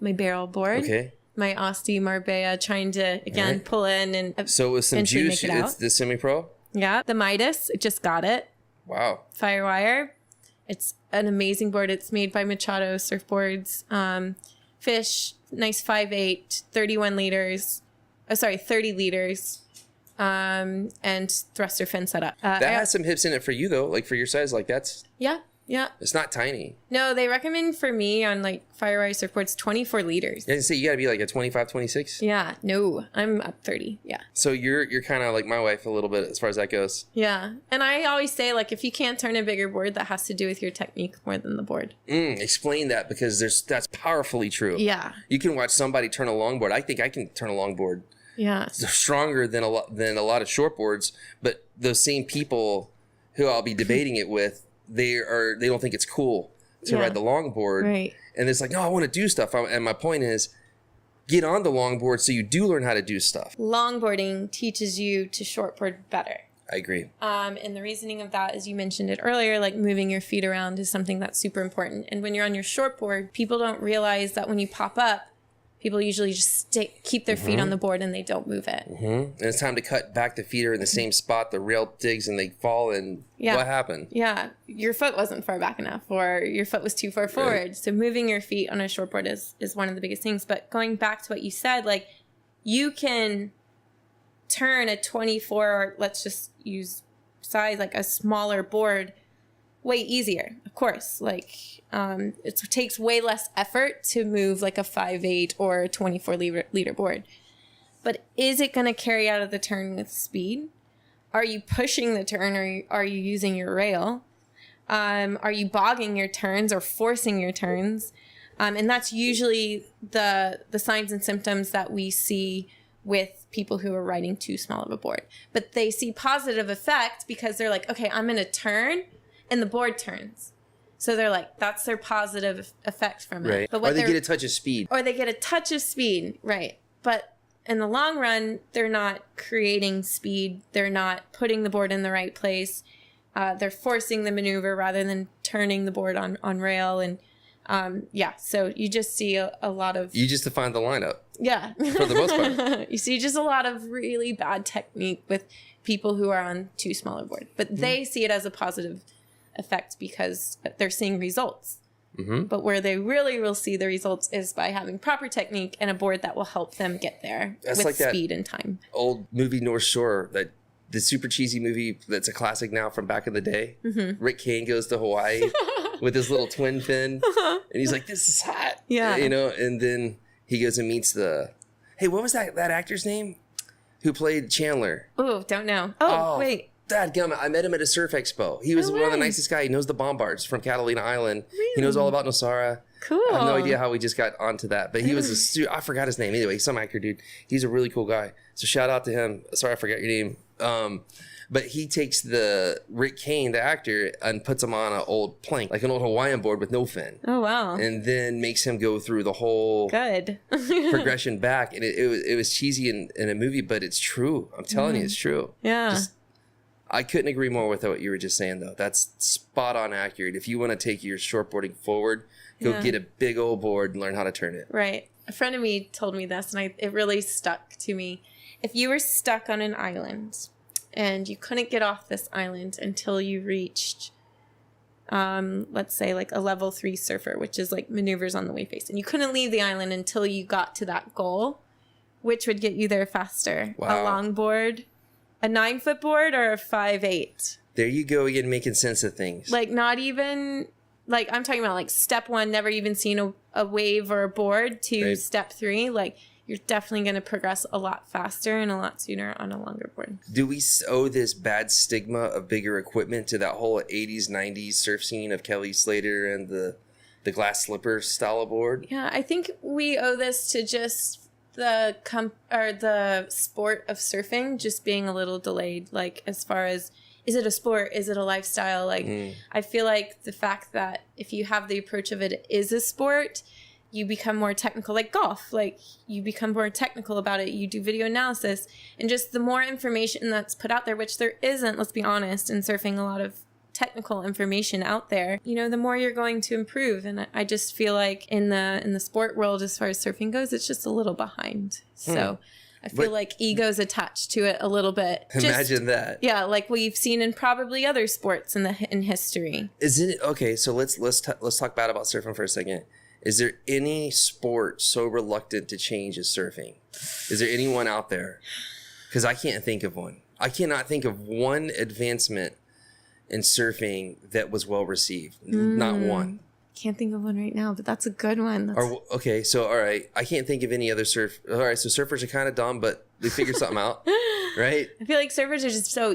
barrel board. My Asti Marbella, trying to, again, pull in and so with some juice, it's the semi-pro? The Midas, I just got it. Wow. Firewire. It's an amazing board. It's made by Machado Surfboards. Fish, nice 5'8", 31 liters. 30 liters. And thruster fin setup. That has some hips in it for you, though, like for your size. Like, that's it's not tiny. No, they recommend for me on like Firewire surfboards 24 liters. Yeah, say you gotta be like a 25, 26. No, I'm up 30. So you're kind of like my wife a little bit as far as that goes. And I always say, like, if you can't turn a bigger board, that has to do with your technique more than the board. Explain that, because that's powerfully true. You can watch somebody turn a longboard. I think I can turn a longboard. They're stronger than a lot of shortboards, but those same people who I'll be debating it with, they don't think it's cool to ride the longboard. And it's like, no, I want to do stuff. And my point is, get on the longboard so you do learn how to do stuff. Longboarding teaches you to shortboard better. I agree. And the reasoning of that, as you mentioned it earlier, like moving your feet around is something that's super important. And when you're on your shortboard, people don't realize that when you pop up, people usually just keep their feet on the board and they don't move it. And it's time to cut back. The feet are in the same spot. The rail digs and they fall. And what happened? Yeah. Your foot wasn't far back enough, or your foot was too far forward. Right. So moving your feet on a shortboard is one of the biggest things. But going back to what you said, like, you can turn a 24, or let's just use size, like a smaller board, way easier, of course. Like, it takes way less effort to move like a 5'8" or a 24 liter board. But is it going to carry out of the turn with speed? Are you pushing the turn, or are you using your rail? Are you bogging your turns or forcing your turns? And that's usually the signs and symptoms that we see with people who are riding too small of a board. But they see positive effect because they're like, okay, I'm going to turn, and the board turns. So they're like, that's their positive effect from it. Right. But or they get a touch of speed. Or they get a touch of speed, right. But in the long run, they're not creating speed. They're not putting the board in the right place. They're forcing the maneuver rather than turning the board on rail. And so you just see a lot of... You just defined the lineup. Yeah. For the most part. You see just a lot of really bad technique with people who are on too small a board. But they see it as a positive effect because they're seeing results. But where they really will see the results is by having proper technique and a board that will help them get there. That's with like speed and time. Old movie North Shore, the super cheesy movie that's a classic now from back in the day. Rick Kane goes to Hawaii with his little twin fin, and he's like, "This is hot," and then he goes and meets what was that actor's name who played Chandler? Oh, don't know. Oh, wait. Dadgummit, I met him at a surf expo. He was one of the nicest guys. He knows the Bombards from Catalina Island. Really? He knows all about Nosara. Cool. I have no idea how we just got onto that. But he was I forgot his name. Anyway, some actor dude. He's a really cool guy. So shout out to him. Sorry, I forgot your name. But he takes the Rick Kane, the actor, and puts him on an old plank, like an old Hawaiian board with no fin. Oh, wow. And then makes him go through the whole progression back. And it was cheesy in a movie, but it's true. I'm telling you, it's true. Yeah. I couldn't agree more with what you were just saying, though. That's spot on accurate. If you want to take your shortboarding forward, go get a big old board and learn how to turn it. Right. A friend of me told me this, and it really stuck to me. If you were stuck on an island and you couldn't get off this island until you reached, let's say, like a level 3 surfer, which is like maneuvers on the wave face, and you couldn't leave the island until you got to that goal, which would get you there faster? Wow. A longboard, a 9-foot board, or a 5'8"? There you go again, making sense of things. Like, not even, like, I'm talking about like step 1, never even seen a wave or a board, to step 3. Like, you're definitely going to progress a lot faster and a lot sooner on a longer board. Do we owe this bad stigma of bigger equipment to that whole 80s, 90s surf scene of Kelly Slater and the glass slipper style of board? Yeah, I think we owe this to just the sport of surfing just being a little delayed, like, as far as, is it a sport, is it a lifestyle? Like, I feel like the fact that if you have the approach of it is a sport, you become more technical, like golf. Like, you become more technical about it. You do video analysis, and just the more information that's put out there, which there isn't, let's be honest, in surfing, a lot of technical information out there, the more you're going to improve. And I just feel like in the sport world, as far as surfing goes, it's just a little behind. So I feel like ego's attached to it a little bit. Imagine that. Yeah, like we've seen in probably other sports in history. Isn't it okay? So let's talk bad about surfing for a second. Is there any sport so reluctant to change as surfing? Is there anyone out there? Because I can't think of one. I cannot think of one advancement in surfing that was well received. Not one. Can't think of one right now, but that's a good one. Okay, so all right, I can't think of any other surf. All right, so surfers are kind of dumb, but they figured something out, right? I feel like surfers are just so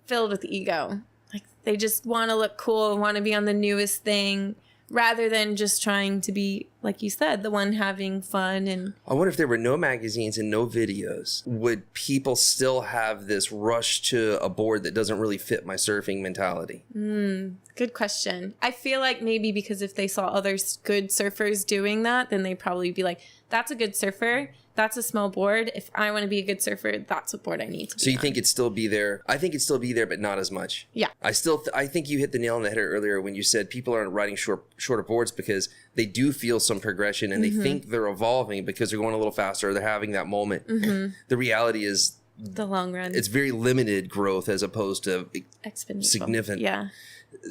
filled with ego. Like, they just want to look cool and want to be on the newest thing, rather than just trying to be, like you said, the one having fun. And I wonder if there were no magazines and no videos, would people still have this rush to a board that doesn't really fit my surfing mentality? Good question. I feel like maybe because if they saw other good surfers doing that, then they'd probably be like, that's a good surfer. That's a small board. If I want to be a good surfer, that's what board I need to be So you on. think it'd still be there? I think it'd still be there, but not as much. Yeah. I think you hit the nail on the head earlier when you said people aren't riding shorter boards because they do feel so some progression and they think they're evolving because they're going a little faster or they're having that moment. The reality is the long run. It's very limited growth as opposed to exponential. Significant. Yeah.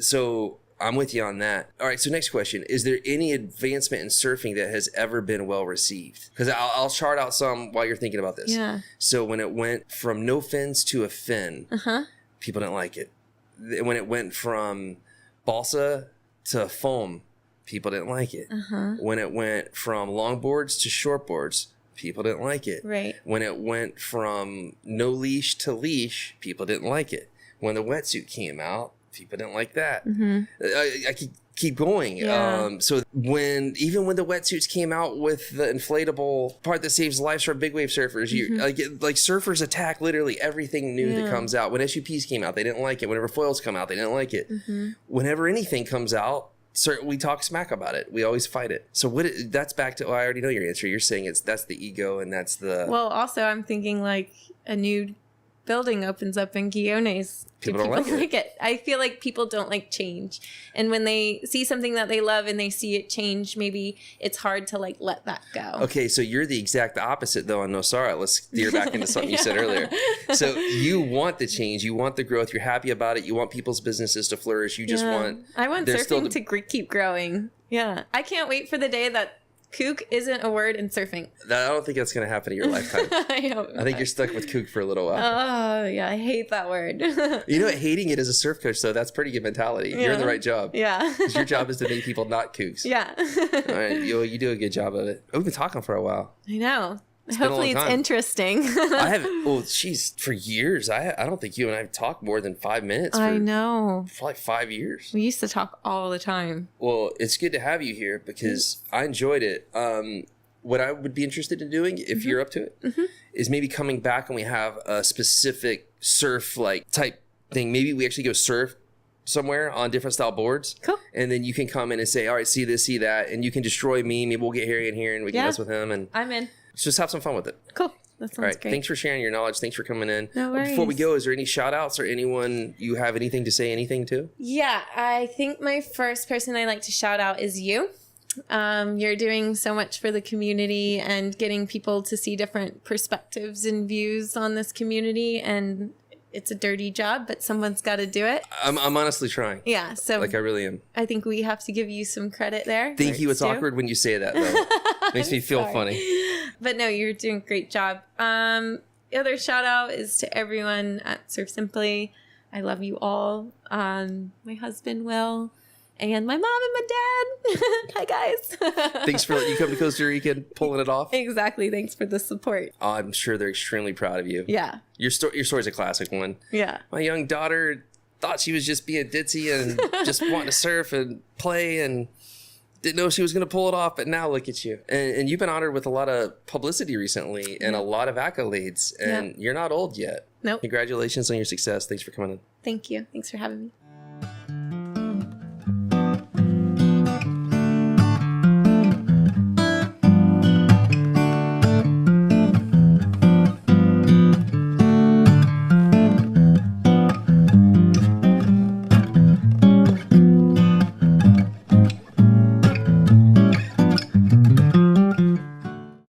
So I'm with you on that. All right. So next question. Is there any advancement in surfing that has ever been well received? Because I'll chart out some while you're thinking about this. Yeah. So when it went from no fins to a fin, people didn't like it. When it went from balsa to foam, people didn't like it. When it went from longboards to shortboards, people didn't like it. Right. When it went from no leash to leash, people didn't like it. When the wetsuit came out, people didn't like that. I could keep going. Yeah. So even when the wetsuits came out with the inflatable part that saves lives for big wave surfers, like surfers attack literally everything new that comes out. When SUPs came out, they didn't like it. Whenever foils come out, they didn't like it. Whenever anything comes out, we talk smack about it. We always fight it. So that's back to, I already know your answer. You're saying that's the ego and that's the... Well, also I'm thinking like a new building opens up in Guiones. People don't like it. I feel like people don't like change. And when they see something that they love and they see it change, maybe it's hard to like let that go. Okay, so you're the exact opposite though on Nosara. Let's steer back into something you said earlier. So you want the change, you want the growth, you're happy about it, you want people's businesses to flourish, you just want... I want surfing to keep growing. Yeah. I can't wait for the day that kook isn't a word in surfing. I don't think that's going to happen in your lifetime. I think you're stuck with kook for a little while. Oh, yeah. I hate that word. You know what? Hating it as a surf coach, though, that's pretty good mentality. You're in the right job. Yeah. Your job is to make people not kooks. Yeah. All right. You do a good job of it. We've been talking for a while. I know. It's Hopefully it's interesting. I haven't, for years. I don't think you and I have talked more than 5 minutes. I know. For like 5 years. We used to talk all the time. Well, it's good to have you here because I enjoyed it. What I would be interested in doing, if you're up to it, is maybe coming back and we have a specific surf like type thing. Maybe we actually go surf somewhere on different style boards. Cool. And then you can come in and say, all right, see this, see that. And you can destroy me. Maybe we'll get Harry in here and we can mess with him. And I'm in. Let's just have some fun with it. Cool. That sounds all right. great. Thanks for sharing your knowledge. Thanks for coming in. No worries. Before we go, is there any shout outs or anyone you have anything to say anything to? Yeah. I think my first person I like to shout out is you. You're doing so much for the community and getting people to see different perspectives and views on this community. And it's a dirty job, but someone's got to do it. I'm honestly trying. Yeah. So like I really am. I think we have to give you some credit there. Thank you. It's awkward when you say that though. Makes me feel funny. But no, you're doing a great job. The other shout out is to everyone at Surf Simply. I love you all. My husband, Will, and my mom and my dad. Hi, guys. Thanks for letting you come to Costa Rica and pulling it off. Exactly. Thanks for the support. I'm sure they're extremely proud of you. Yeah. Your story's a classic one. Yeah. My young daughter thought she was just being ditzy and just wanting to surf and play and didn't know she was going to pull it off, but now look at you. And you've been honored with a lot of publicity recently and a lot of accolades, and you're not old yet. Nope. Congratulations on your success. Thanks for coming in. Thank you. Thanks for having me.